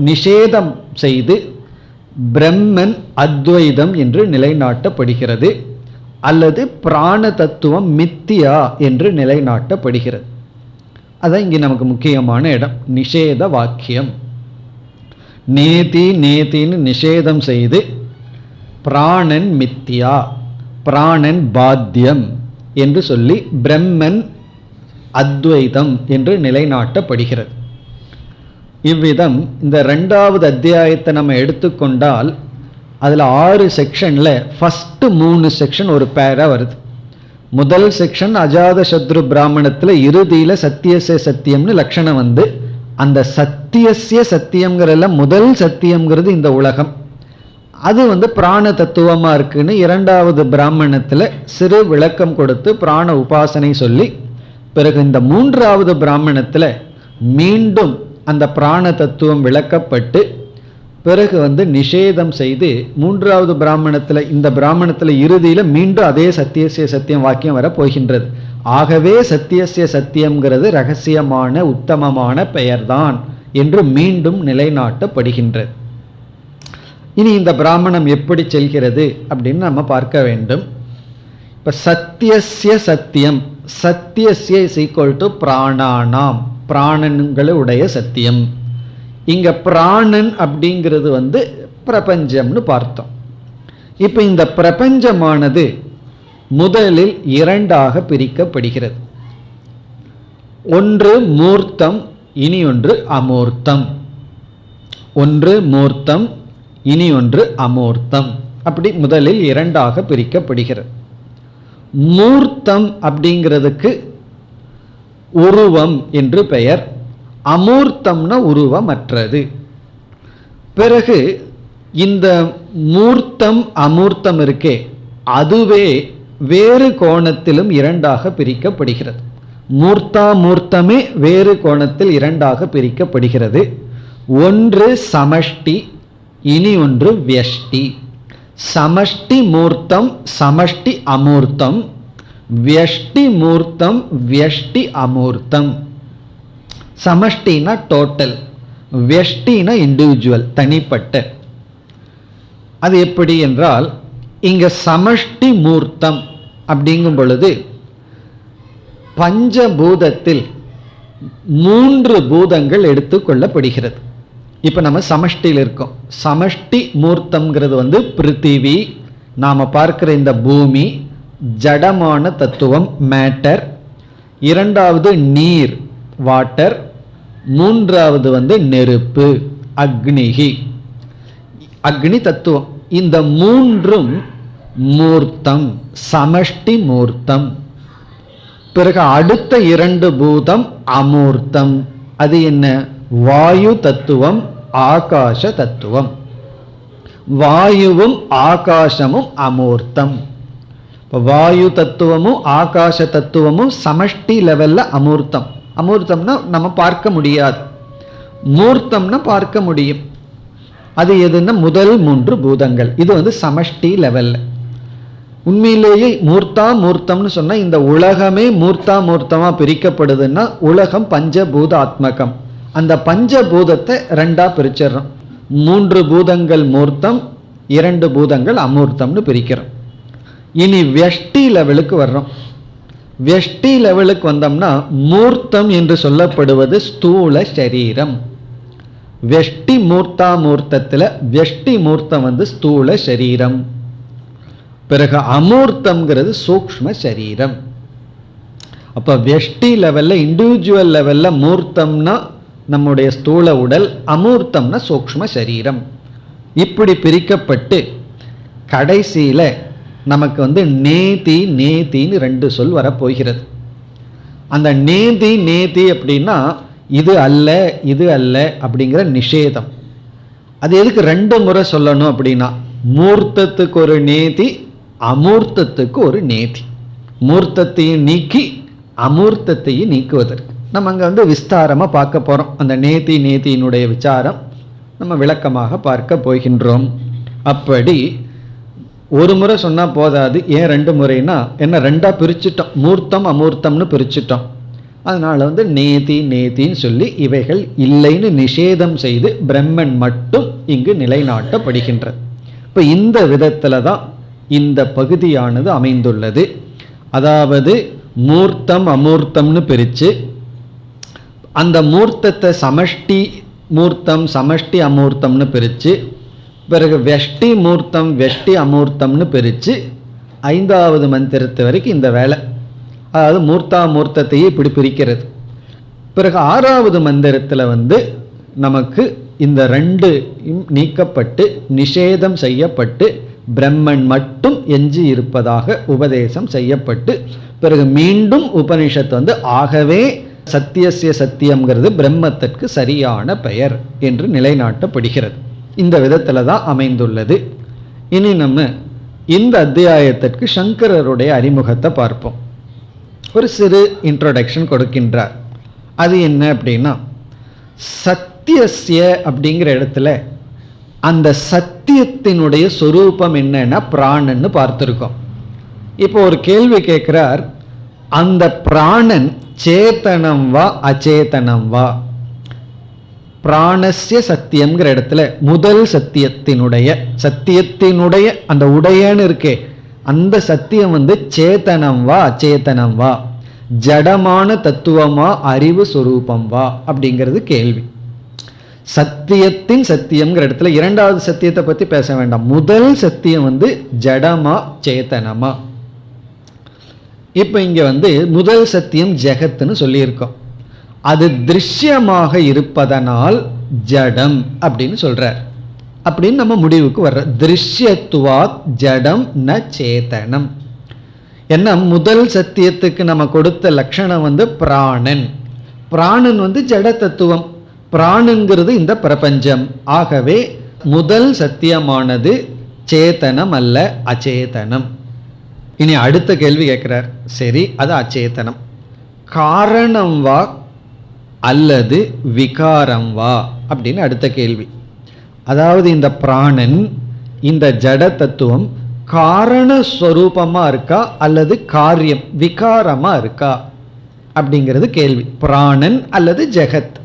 நிஷேதம் செய்து பிரம்மன் அத்வைதம் என்று நிலைநாட்டப்படுகிறது, அல்லது பிராண தத்துவம் மித்தியா என்று நிலைநாட்டப்படுகிறது. அதான் இங்கே நமக்கு முக்கியமான இடம். நிஷேத வாக்கியம். நேதி நேதின்னு நிஷேதம் செய்து பிராணன் மித்தியா, பிராணன் பாத்தியம் என்று சொல்லி பிரம்மன் அத்வைதம் என்று நிலைநாட்டப்படுகிறது. இவ்விதம் இந்த 2வது அத்தியாயத்தை நம்ம எடுத்துக்கொண்டால் அதில் 6 செக்ஷனில் ஃபஸ்ட்டு 3 செக்ஷன் ஒரு பேரா வருது. முதல் செக்ஷன் அஜாத சத்ரு பிராமணத்தில் இறுதியில் சத்தியசே சத்தியம்னு லட்சணம் அந்த சத்தியசிய சத்தியம்ங்கிறதுல முதல் சத்தியம்ங்கிறது இந்த உலகம். அது பிராண தத்துவமாக இருக்குன்னு 2வது பிராமணத்தில் சிறு விளக்கம் கொடுத்து பிராண உபாசனை சொல்லி, பிறகு இந்த 3வது பிராமணத்தில் மீண்டும் அந்த பிராண தத்துவம் விளக்கப்பட்டு பிறகு நிஷேதம் செய்து 3வது பிராமணத்தில் இந்த பிராமணத்தில் இறுதியில் மீண்டும் அதே சத்தியசிய சத்தியம் வாக்கியம் வர போகின்றது. ஆகவே சத்தியசிய சத்தியம்ங்கிறது ரகசியமான உத்தமமான பெயர்தான் என்று மீண்டும் நிலைநாட்டப்படுகின்றது. இனி இந்த பிராமணம் எப்படி செல்கிறது அப்படின்னு நம்ம பார்க்க வேண்டும். இப்போ சத்தியஸ்ய சத்தியம், சத்தியஸ்ய இஸ் ஈக்குவல் டு பிராணானாம், பிராணன்களுடைய சத்தியம். இங்க பிராணன் அப்படிங்கிறது பிரபஞ்சம்னு பார்த்தோம். இப்போ இந்த பிரபஞ்சமானது முதலில் இரண்டாக பிரிக்கப்படுகிறது. ஒன்று மூர்த்தம், இனி ஒன்று அமூர்த்தம். ஒன்று மூர்த்தம், இனி ஒன்று அமூர்த்தம். அப்படி முதலில் இரண்டாக பிரிக்கப்படுகிறது. மூர்த்தம் அப்படிங்கிறதுக்கு உருவம் என்று பெயர், அமூர்த்தம்னா உருவமற்றது. பிறகு இந்த மூர்த்தம் அமூர்த்தம் இருக்கே, அதுவே வேறு கோணத்திலும் இரண்டாக பிரிக்கப்படுகிறது. மூர்த்தாமூர்த்தமே வேறு கோணத்தில் இரண்டாக பிரிக்கப்படுகிறது. ஒன்று சமஷ்டி, இனி ஒன்று வியஷ்டி. சமஷ்டி மூர்த்தம், சமஷ்டி அமூர்த்தம். வியஷ்டி மூர்த்தம், வியஷ்டி அமூர்த்தம். சமஷ்டினா டோட்டல், வியஷ்டினா இண்டிவிஜுவல், தனிப்பட்ட. அது எப்படி என்றால், இங்க சமஷ்டி மூர்த்தம் அப்படிங்கும் பொழுது பஞ்சபூதத்தில் 3 பூதங்கள் எடுத்துக்கொள்ளப்படுகிறது. இப்போ நம்ம சமஷ்டியில் இருக்கோம். சமஷ்டி மூர்த்தம்ங்கிறது பிருத்திவி, நாம் பார்க்கிற இந்த பூமி, ஜடமான தத்துவம் மேட்டர். இரண்டாவது நீர் வாட்டர். மூன்றாவது நெருப்பு அக்னிகி, அக்னி தத்துவம். இந்த மூன்றும் மூர்த்தம், சமஷ்டி மூர்த்தம். பிறகு அடுத்த 2 பூதம் அமூர்த்தம். அது என்ன? வாயு தத்துவம், ஆகாச தத்துவம். வாயுவும் ஆகாசமும் அமூர்த்தம். வாயு தத்துவமும் ஆகாச தத்துவமும் சமஷ்டி லெவல்ல அமூர்த்தம். அமூர்த்தம்னா நம்ம பார்க்க முடியாது, மூர்த்தம்னா பார்க்க முடியும். அது எதுன்னா முதல் 3 பூதங்கள். இது சமஷ்டி லெவல்ல. உண்மையிலேயே மூர்த்தா மூர்த்தம்னு சொன்னா இந்த உலகமே மூர்த்தா மூர்த்தமா பிரிக்கப்படுதுன்னா உலகம் பஞ்சபூத ஆத்மகம். அந்த பஞ்சபூதத்தை 2ஆ பிரிச்சிடறோம். 3 பூதங்கள் மூர்த்தம், 2 பூதங்கள் அமூர்த்தம்னு பிரிக்கிறோம். இனி வியஷ்டி லெவலுக்கு வர்றோம். வியஷ்டி லெவலுக்கு வந்தோம்னா மூர்த்தம் என்று சொல்லப்படுவது ஸ்தூல சரீரம். வியஷ்டி மூர்த்தா மூர்த்தத்தில் வியஷ்டி மூர்த்தம் ஸ்தூல சரீரம். பிறகு அமூர்த்தம்ங்கிறது சூக்ஷ்ம சரீரம். அப்போ வியஷ்டி லெவலில் இண்டிவிஜுவல் லெவலில் மூர்த்தம்னா நம்முடைய ஸ்தூல உடல், அமூர்த்தம்னா சூக்ஷ்ம சரீரம். இப்படி பிரிக்கப்பட்டு கடைசியில் நமக்கு நேதி நேதின்னு 2 சொல் வரப்போகிறது. அந்த நேதி நேதி அப்படின்னா இது அல்ல இது அல்ல அப்படிங்கிற நிஷேதம். அது எதுக்கு 2 முறை சொல்லணும் அப்படின்னா, மூர்த்தத்துக்கு ஒரு நேதி, அமூர்த்தத்துக்கு ஒரு நேதி. மூர்த்தத்தையும் நீக்கி அமூர்த்தத்தையும் நீக்குவதற்கு நம்ம அங்கே விஸ்தாரமாக பார்க்க போகிறோம். அந்த நேதி நேதியினுடைய விசாரம் நம்ம விளக்கமாக பார்க்க போகின்றோம். அப்படி ஒரு முறை சொன்னால் போதாது. ஏன் 2 முறைனா, என்ன 2ஆ பிரிச்சுட்டோம், மூர்த்தம் அமூர்த்தம்னு பிரிச்சுட்டோம். அதனால நேதி நேதின்னு சொல்லி இவைகள் இல்லைன்னு நிஷேதம் செய்து பிரம்மன் மட்டும் இங்கு நிலைநாட்டப்படுகின்றது. இப்போ இந்த விதத்தில் தான் இந்த பகுதியானது அமைந்துள்ளது. அதாவது மூர்த்தம் அமூர்த்தம்னு பிரித்து அந்த மூர்த்தத்தை சமஷ்டி மூர்த்தம் சமஷ்டி அமூர்த்தம்னு பிரித்து, பிறகு வெஷ்டி மூர்த்தம் வெஷ்டி அமூர்த்தம்னு பிரித்து 5வது மந்திரத்து வரைக்கும் இந்த வேலை. அதாவது மூர்த்தாமூர்த்தத்தையே இப்படி பிரிக்கிறது. பிறகு 6வது மந்திரத்தில் நமக்கு இந்த 2 நீக்கப்பட்டு நிஷேதம் செய்யப்பட்டு பிரம்மன் மட்டும் எஞ்சி இருப்பதாக உபதேசம் செய்யப்பட்டு, பிறகு மீண்டும் உபனிஷத்து ஆகவே சத்தியசிய சத்தியம்ங்கிறது பிரம்மத்திற்கு சரியான பெயர் என்று நிலைநாட்டப்படுகிறது. இந்த விதத்தில் தான் அமைந்துள்ளது. இனி நம்ம இந்த அத்தியாயத்திற்கு சங்கரருடைய அறிமுகத்தை பார்ப்போம். ஒரு சிறு இன்ட்ரோடக்ஷன் கொடுக்கின்றார். அது என்ன அப்படின்னா, சத்தியசிய அப்படிங்கிற இடத்துல அந்த சத்தியத்தினுடைய சொரூபம் என்னன்னா பிராணன்னு பார்த்துருக்கோம். இப்போ ஒரு கேள்வி கேட்கிறார், அந்த பிராணன் சேத்தனம் வா அச்சேதனம் வா? பிராணஸ்ய சத்தியம்ங்கிற இடத்துல முதல் சத்தியத்தினுடைய அந்த உடையன்னு இருக்கே, அந்த சத்தியம் வந்து சேத்தனம் வா அச்சேதனம் வா, ஜடமான தத்துவமா அறிவு சொரூபம் வா அப்படிங்கிறது கேள்வி. சத்தியத்தின் சத்தியம்ங்கிற இடத்துல இரண்டாவது சத்தியத்தை பத்தி பேச வேண்டாம். முதல் சத்தியம் வந்து ஜடமா சேத்தனமா. இப்ப இங்க வந்து முதல் சத்தியம் ஜெகத்னு சொல்லியிருக்கோம். அது திருஷ்யமாக இருப்பதனால் ஜடம் அப்படின்னு சொல்றார். அப்படின்னு நம்ம முடிவுக்கு வர்ற திருஷ்யத்துவாத் ஜடம் ந சேதனம். என்ன முதல் சத்தியத்துக்கு நம்ம கொடுத்த லட்சணம் வந்து பிராணன். பிராணன் வந்து ஜட தத்துவம், பிராணுங்கிறது இந்த பிரபஞ்சம். ஆகவே முதல் சத்தியமானது சேதனம் அல்ல, அச்சேதனம். இனி அடுத்த கேள்வி கேட்கிறார். சரி, அது அச்சேதனம், காரணம் வா அல்லது விகாரம் வா அப்படின்னு அடுத்த கேள்வி. அதாவது இந்த பிராணன், இந்த ஜட தத்துவம் காரணஸ்வரூபமா இருக்கா அல்லது காரியம் விகாரமா இருக்கா அப்படிங்கிறது கேள்வி. பிராணன் அல்லது ஜெகத்,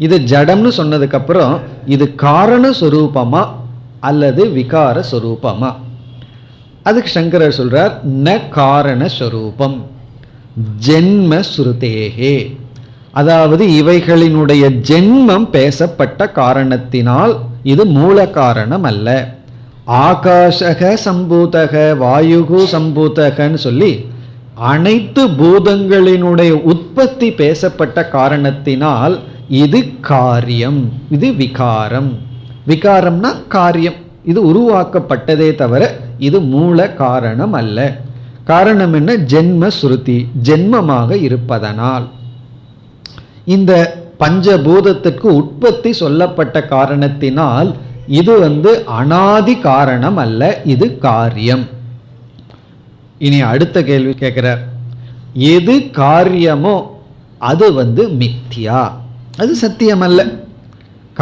இது ஜடம்னு சொன்னதுக்கு அப்புறம் இது காரணஸ்வரூபமா அல்லது விகார ஸ்வரூபமா? அதுக்கு சங்கரர் சொல்றார், ந காரணஸ்வரூபம் ஜென்ம ஸ்ருதேஹே. அதாவது இவைகளினுடைய ஜென்மம் பேசப்பட்ட காரணத்தினால் இது மூல காரணம் அல்ல. ஆகாஷக சம்பூதக வாயுகு சம்பூதகன்னு சொல்லி அனைத்து பூதங்களினுடைய உற்பத்தி பேசப்பட்ட காரணத்தினால் இது காரியம், இது விகாரம். விகாரம்னா காரியம், இது உருவாக்கப்பட்டதே தவிர இது மூல காரணம் அல்ல. காரணம் என்ன? ஜென்ம ஸ்ருதி, ஜென்மமாக இருப்பதனால். இந்த பஞ்சபூதத்திற்கு உற்பத்தி சொல்லப்பட்ட காரணத்தினால் இது வந்து அனாதி காரணம் அல்ல, இது காரியம். இனி அடுத்த கேள்வி கேட்கிறார். எது காரியமோ அது வந்து மித்யா, அது சத்தியம் அல்ல.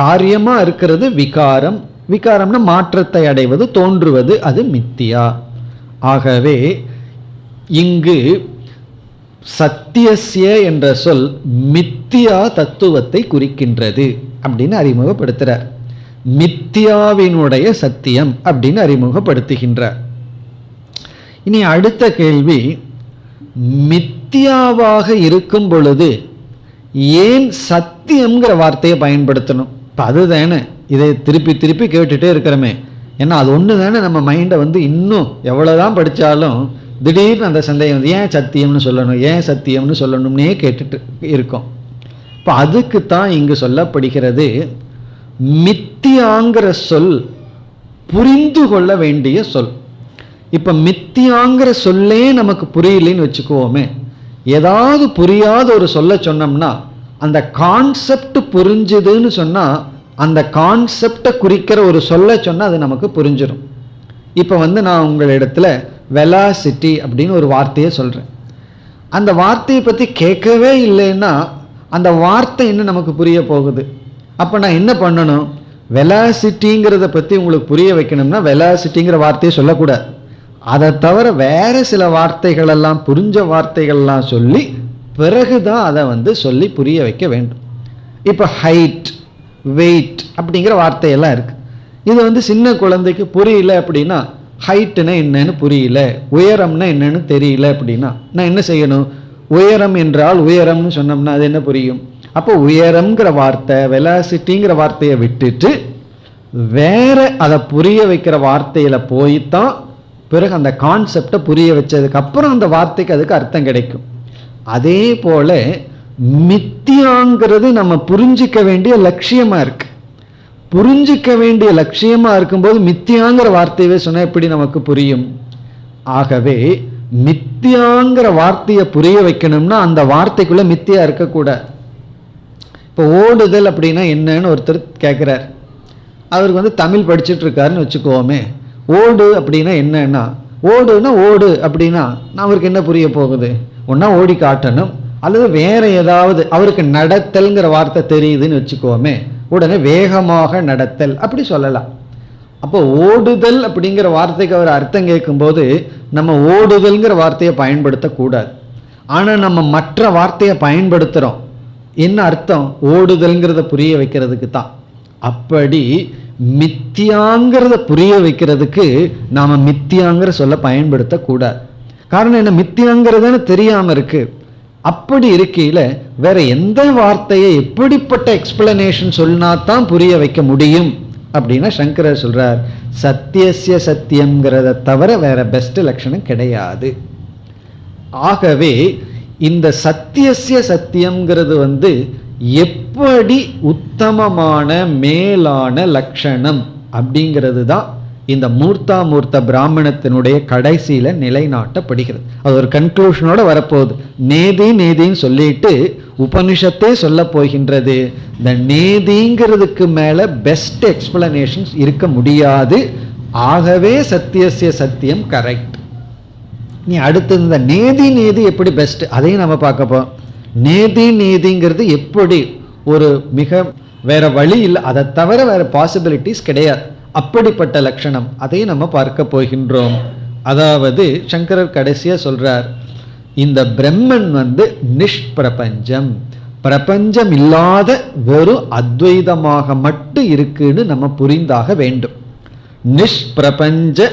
காரியமா இருக்கிறது விகாரம், விகாரம்னா மாற்றத்தை அடைவது, தோன்றுவது, அது மித்தியா. ஆகவே இங்கு சத்தியஸ்ய என்ற சொல் மித்தியா தத்துவத்தை குறிக்கின்றது அப்படின்னு அறிமுகப்படுத்துறார். மித்தியாவினுடைய சத்தியம் அப்படின்னு அறிமுகப்படுத்துகின்றார். இனி அடுத்த கேள்வி, மித்தியாவாக இருக்கும் பொழுது ஏன் சத்தியம்ங்கிற வார்த்தையை பயன்படுத்தணும்? இப்போ அதுதானே இதை திருப்பி திருப்பி கேட்டுட்டே இருக்கிறோமே. ஏன்னா அது ஒன்று தானே நம்ம மைண்டை வந்து இன்னும் எவ்வளோதான் படித்தாலும் திடீர்னு அந்த சந்தேகம் வந்து ஏன் சத்தியம்னு சொல்லணும், ஏன் சத்தியம்னு சொல்லணும்னே கேட்டுட்டு இருக்கோம். இப்போ அதுக்கு தான் இங்கு சொல்லப்படுகிறது, மித்தியாங்கிற சொல் புரிந்து கொள்ள வேண்டிய சொல். இப்போ மித்தியாங்கிற சொல்லே நமக்கு புரியலன்னு வச்சுக்குவோமே, ஏதாவது புரியாத ஒரு சொல்ல சொன்னோம்னா அந்த கான்செப்ட் புரிஞ்சுதுன்னு சொன்னால் அந்த கான்செப்டை குறிக்கிற ஒரு சொல்ல சொன்னால் அது நமக்கு புரிஞ்சிடும். இப்போ வந்து நான் உங்களிடத்துல வெலாசிட்டி அப்படின்னு ஒரு வார்த்தையை சொல்கிறேன். அந்த வார்த்தையை பற்றி கேட்கவே இல்லைன்னா அந்த வார்த்தை என்ன நமக்கு புரிய போகுது? அப்போ நான் என்ன பண்ணணும்? வெலாசிட்டிங்கிறத பற்றி உங்களுக்கு புரிய வைக்கணும்னா வெலாசிட்டிங்கிற வார்த்தையை சொல்லக்கூடாது. அதை தவிர வேறு சில வார்த்தைகளெல்லாம், புரிஞ்ச வார்த்தைகள்லாம் சொல்லி பிறகுதான் அதை வந்து சொல்லி புரிய வைக்க வேண்டும். இப்போ ஹைட், வெயிட் அப்படிங்கிற வார்த்தையெல்லாம் இருக்குது. இது வந்து சின்ன குழந்தைக்கு புரியல அப்படின்னா, ஹைட்டுனா என்னன்னு புரியல, உயரம்னா என்னன்னு தெரியல அப்படின்னா நான் என்ன செய்யணும்? உயரம் என்றால் உயரம்னு சொன்னோம்னா அது என்ன புரியும்? அப்போ உயரம்ங்கிற வார்த்தை, வெலாசிட்டிங்கிற வார்த்தையை விட்டுட்டு வேற அதை புரிய வைக்கிற வார்த்தையில போய்தான் பிறகு அந்த கான்செப்டை புரிய வச்சதுக்கு அப்புறம் அந்த வார்த்தைக்கு அதுக்கு அர்த்தம் கிடைக்கும். அதே போல மித்தியாங்கிறது நம்ம புரிஞ்சிக்க வேண்டிய லட்சியமா இருக்கு. புரிஞ்சிக்க வேண்டிய லட்சியமா இருக்கும்போது மித்தியாங்கிற வார்த்தையவே சொன்னா எப்படி நமக்கு புரியும்? ஆகவே மித்தியாங்கிற வார்த்தையை புரிய வைக்கணும்னா அந்த வார்த்தைக்குள்ள மித்தியா இருக்கக்கூடாது. இப்போ ஓடுதல் அப்படின்னா என்னன்னு ஒருத்தர் கேட்குறார். அவருக்கு வந்து தமிழ் படிச்சுட்டு இருக்காருன்னு வச்சுக்கோமே. ஓடு அப்படின்னா என்னன்னா, ஓடுன்னா ஓடு அப்படின்னா அவருக்கு என்ன புரிய போகுது? ஒன்றா ஓடி காட்டணும், அல்லது வேற ஏதாவது. அவருக்கு நடத்தல்ங்கிற வார்த்தை தெரியுதுன்னு வச்சுக்கோமே, உடனே வேகமாக நடத்தல் அப்படி சொல்லலாம். அப்போ ஓடுதல் அப்படிங்கிற வார்த்தைக்கு அவர் அர்த்தம் கேட்கும்போது நம்ம ஓடுதல்ங்கிற வார்த்தையை பயன்படுத்தக்கூடாது. ஆனால் நம்ம மற்ற வார்த்தையை பயன்படுத்துகிறோம். என்ன அர்த்தம்? ஓடுதல்ங்கிறத புரிய வைக்கிறதுக்கு தான். அப்படி மித்தியாங்கிறத புரிய வைக்கிறதுக்கு நாம மித்தியாங்கிற சொல்ல பயன்படுத்தக்கூடாது. காரணம் என்ன? மித்தியாங்கிறதுன்னு தெரியாம இருக்கு. அப்படி இருக்கையில வேற எந்த வார்த்தையை எப்படிப்பட்ட எக்ஸ்பிளனேஷன் சொன்னா தான் புரிய வைக்க முடியும் அப்படின்னா சங்கரர் சொல்றார், சத்தியசிய சத்தியம்ங்கிறத தவிர வேற பெஸ்ட் லட்சணம் கிடையாது. ஆகவே இந்த சத்தியசிய சத்தியம்ங்கிறது எப்படி உத்தமமான மேலான லட்சணம் அப்படிங்கிறது தான் இந்த மூர்த்தாமூர்த்த பிராமணத்தினுடைய கடைசியில நிலைநாட்டப்படுகிறது. அது ஒரு கன்க்ளூஷனோட வரப்போகுது. நேதி நேதின்னு சொல்லிட்டு உபனிஷத்தே சொல்ல போகின்றது, இந்த நேதிங்கிறதுக்கு மேல பெஸ்ட் எக்ஸ்பிளனேஷன்ஸ் இருக்க முடியாது. ஆகவே சத்தியசிய சத்தியம் கரெக்ட். நீ அடுத்து இந்த நேதி நேதி எப்படி பெஸ்ட் அதையும் நம்ம பார்க்க போறோம். நேதி நேதிங்கிறது எப்படி ஒரு மிக வேற வழி இல்லை, அதை தவிர வேற பாசிபிலிட்டிஸ் கிடையாது. அப்படிப்பட்ட லட்சணம் அதையும் நம்ம பார்க்க போகின்றோம். அதாவது சங்கரர் கடைசியா சொல்றார், இந்த பிரம்மன் நிஷ்பிரபஞ்சம், பிரபஞ்சம் இல்லாத வெறும் அத்வைதமாக மட்டும் இருக்குன்னு நம்ம புரிந்தாக வேண்டும். நிஷ்பிரபஞ்ச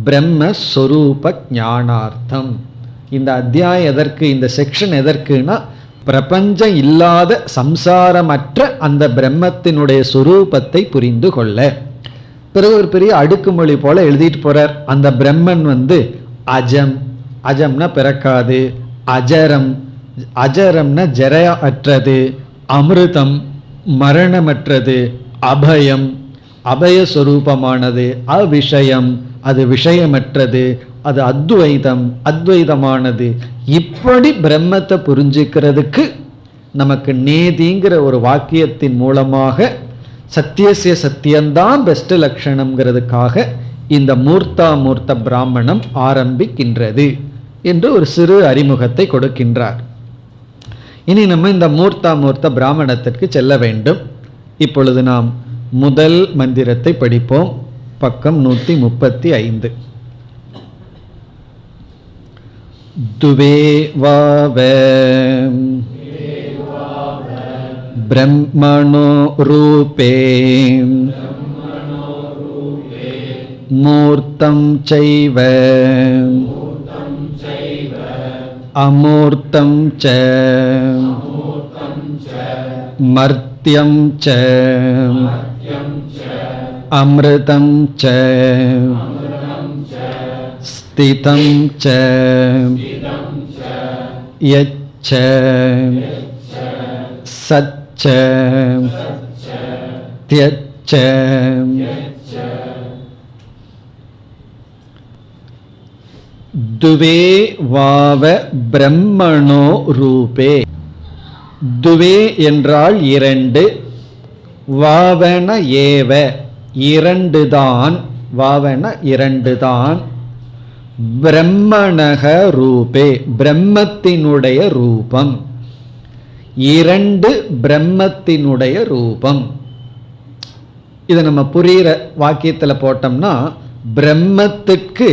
பிரம்மஸ்வரூப ஞானார்த்தம். இந்த அத்தியாயம் எதற்கு, இந்த செக்ஷன் எதற்குனா பிரபஞ்சம் இல்லாத சம்சாரமற்ற அந்த பிரம்மத்தினுடைய சொரூபத்தை புரிந்து கொள்ள. பிறகு ஒரு பெரிய அடுக்குமொழி போல எழுதிட்டு போறார். அந்த பிரம்மன் அஜம், அஜம்னா பிறக்காது, அஜரம், அஜரம்னா ஜரா அற்றது, அமிர்தம் மரணமற்றது, அபயம் அபயஸ்வரூபமானது, அவிஷயம் அது விஷயமற்றது, அது அத்வைதம் அத்வைதமானது. இப்படி பிரம்மத்தை புரிஞ்சுக்கிறதுக்கு நமக்கு நேதிங்கிற ஒரு வாக்கியத்தின் மூலமாக சத்தியசிய சத்தியம்தான் பெஸ்ட் லட்சணம்ங்கிறதுக்காக இந்த மூர்த்தாமூர்த்த பிராமணம் ஆரம்பிக்கின்றது என்று ஒரு சிறு அறிமுகத்தை கொடுக்கின்றார். இனி நம்ம இந்த மூர்த்தாமூர்த்த பிராமணத்திற்கு செல்ல வேண்டும். இப்பொழுது நாம் முதல் மந்திரத்தை படிப்போம். பக்கம் 135. துவே வாவ பிரம்மணோ ரூபே மூர்த்தம் சைவ அமூர்த்தம் ச மர்த்யம் ச அம்ருதம் ச ஸ்திதம் ச யச்ச சச்ச த்யச்ச. துவே வாவ பிரம்மணோ ரூபே. துவே என்றால் இரண்டு, வாவன ஏவ இரண்டுதான், வாவன இரண்டுதான், பிரம்மணக ரூபே பிரம்மத்தினுடைய ரூபம், இரண்டு பிரம்மத்தினுடைய ரூபம். இதை நம்ம புரிகிற வாக்கியத்தில் போட்டோம்னா பிரம்மத்துக்கு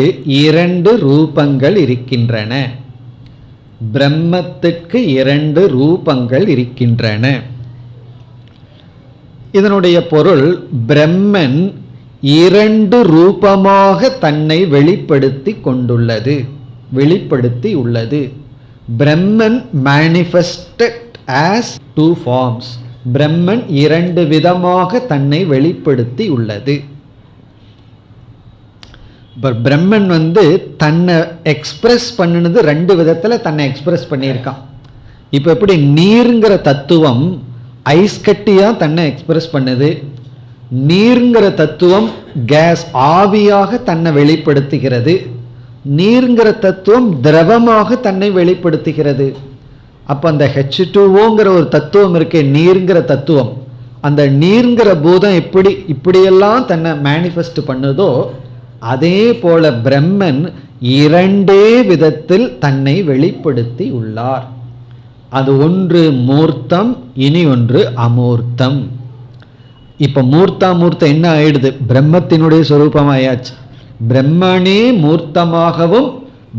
இரண்டு ரூபங்கள் இருக்கின்றன, பிரம்மத்துக்கு இரண்டு ரூபங்கள் இருக்கின்றன. இதனுடைய பொருள் பிரம்மன் இரண்டு ரூபமாக தன்னை வெளிப்படுத்தி கொண்டுள்ளது, வெளிப்படுத்தி உள்ளது. பிரம்மன் மேனிஃபெஸ்டட் ஆஸ் டூ ஃபார்ம்ஸ். பிரம்மன் இரண்டு விதமாக தன்னை வெளிப்படுத்தி உள்ளது. பிரம்மன் தன்னை எக்ஸ்பிரஸ் பண்ணினது ரெண்டு விதத்தில் தன்னை எக்ஸ்பிரஸ் பண்ணியிருக்கான். இப்போ எப்படி நீருங்கிற தத்துவம் ஐஸ் கட்டியாக தன்னை எக்ஸ்பிரஸ் பண்ணுது, நீருங்கிற தத்துவம் கேஸ் ஆவியாக தன்னை வெளிப்படுத்துகிறது, நீருங்கிற தத்துவம் திரவமாக தன்னை வெளிப்படுத்துகிறது. அப்போ அந்த H2Oங்கிற ஒரு தத்துவம் இருக்கே, நீருங்கிற தத்துவம், அந்த நீருங்கிற பூதம் இப்படியெல்லாம் தன்னை மேனிஃபெஸ்ட் பண்ணுதோ அதே போல பிரம்மன் இரண்டே விதத்தில் தன்னை வெளிப்படுத்தி உள்ளார். அது ஒன்று மூர்த்தம், இனி ஒன்று அமூர்த்தம். இப்ப மூர்த்தாமூர்த்தம் என்ன ஆயிடுது, பிரம்மத்தினுடைய சொரூபமாயாச்சு. பிரம்மனே மூர்த்தமாகவும்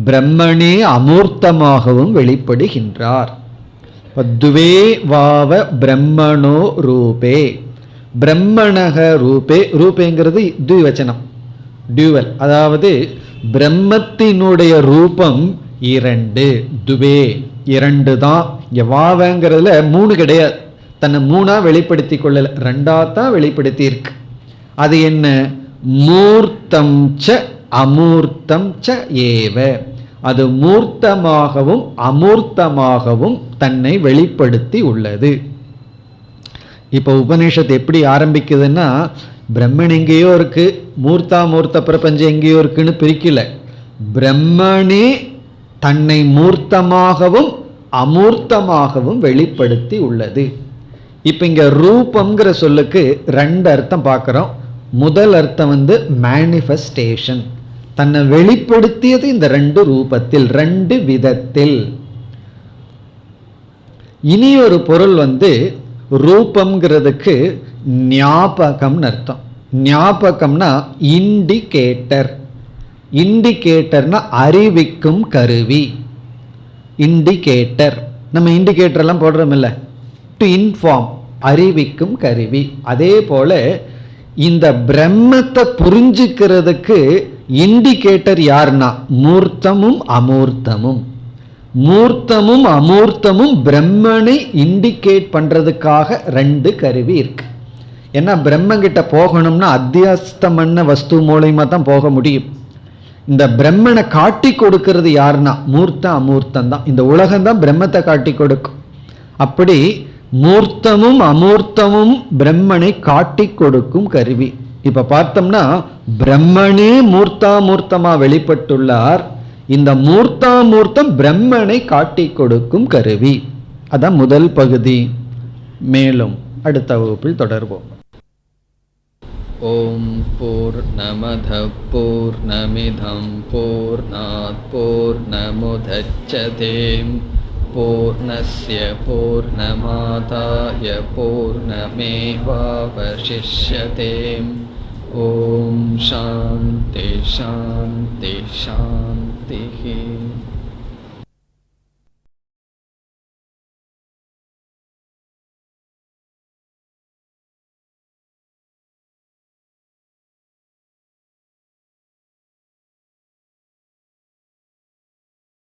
பிரம்மனே அமூர்த்தமாகவும் வெளிப்படுகின்றார். துவே வாவ பிரம்மணோ ரூபே பிரம்மணக ரூபே, ரூபேங்கிறது த்விவச்சனம், டியூவல், அதாவது பிரம்மத்தினுடைய ரூபம் இரண்டு, துவே இரண்டு தான். வாவங்கிறதுல மூணு கிடையாது, தன்னை மூணா வெளிப்படுத்தி கொள்ளல, ரெண்டா தான் வெளிப்படுத்தி இருக்கு. அது என்ன? மூர்த்தம் ச அமூர்த்தம் ச ஏவ, அது மூர்த்தமாகவும் அமூர்த்தமாகவும் தன்னை வெளிப்படுத்தி உள்ளது. இப்போ உபநிஷத்து எப்படி ஆரம்பிக்குதுன்னா, பிரம்மன் எங்கேயோ இருக்கு, மூர்த்த பிரபஞ்சம் எங்கேயோ இருக்குன்னு பிரிக்கல. பிரம்மனே தன்னை மூர்த்தமாகவும் அமூர்த்தமாகவும் வெளிப்படுத்தி உள்ளது. இப்போ இங்க ரூபம்ங்கிற சொல்லுக்கு ரெண்டு அர்த்தம் பார்க்குறோம். முதல் அர்த்தம் மேனிஃபெஸ்டேஷன், தன்னை வெளிப்படுத்தியது இந்த ரெண்டு ரூபத்தில், ரெண்டு விதத்தில். இனி ஒரு பொருள் ரூபம்ங்கிறதுக்கு ஞாபகம்னு அர்த்தம். ஞாபகம்னா இண்டிகேட்டர். இண்டிகேட்டர்னா அறிவிக்கும் கருவி. இண்டிகேட்டர், நம்ம இண்டிகேட்டர் எல்லாம் போடுறோம் இல்லை, டு இன்ஃபார்ம், அறிவிக்கும் கருவி. அதே போல இந்த பிரம்மத்தை புரிஞ்சுக்கிறதுக்கு இண்டிகேட்டர் யாருன்னா மூர்த்தமும் அமூர்த்தமும். மூர்த்தமும் அமூர்த்தமும் பிரம்மனை இண்டிகேட் பண்றதுக்காக ரெண்டு கருவி இருக்கு. ஏன்னா பிரம்மங்கிட்ட போகணும்னா அத்தியாஸ்தமன்ன வஸ்து மூலமா தான் போக முடியும். இந்த பிரம்மனை காட்டி கொடுக்கிறது யாருன்னா மூர்த்தம் அமூர்த்தம் தான். இந்த உலகம் தான் பிரம்மத்தை காட்டி கொடுக்கும். அப்படி மூர்த்தமும் அமூர்த்தமும் பிரம்மனை காட்டி கொடுக்கும் கருவி. இப்ப பார்த்தோம்னா பிரம்மனே மூர்த்தாமூர்த்தமா வெளிப்பட்டுள்ளார். இந்த மூர்த்தாமூர்த்தம் பிரம்மனை காட்டி கொடுக்கும் கருவி. அதான் முதல் பகுதி. மேலும் அடுத்த வகுப்பில் தொடர்வோம். ஓம் பூர்ணமத பூர்ணமிதம் பூர்ணாத் பூர்ணமுதச்யதே பூர்ணஸ்ய பூர்ணமாதாய பூர்ணமேவாவசிஷ்யதே. ஓம் சாந்தி சாந்தி சாந்தி.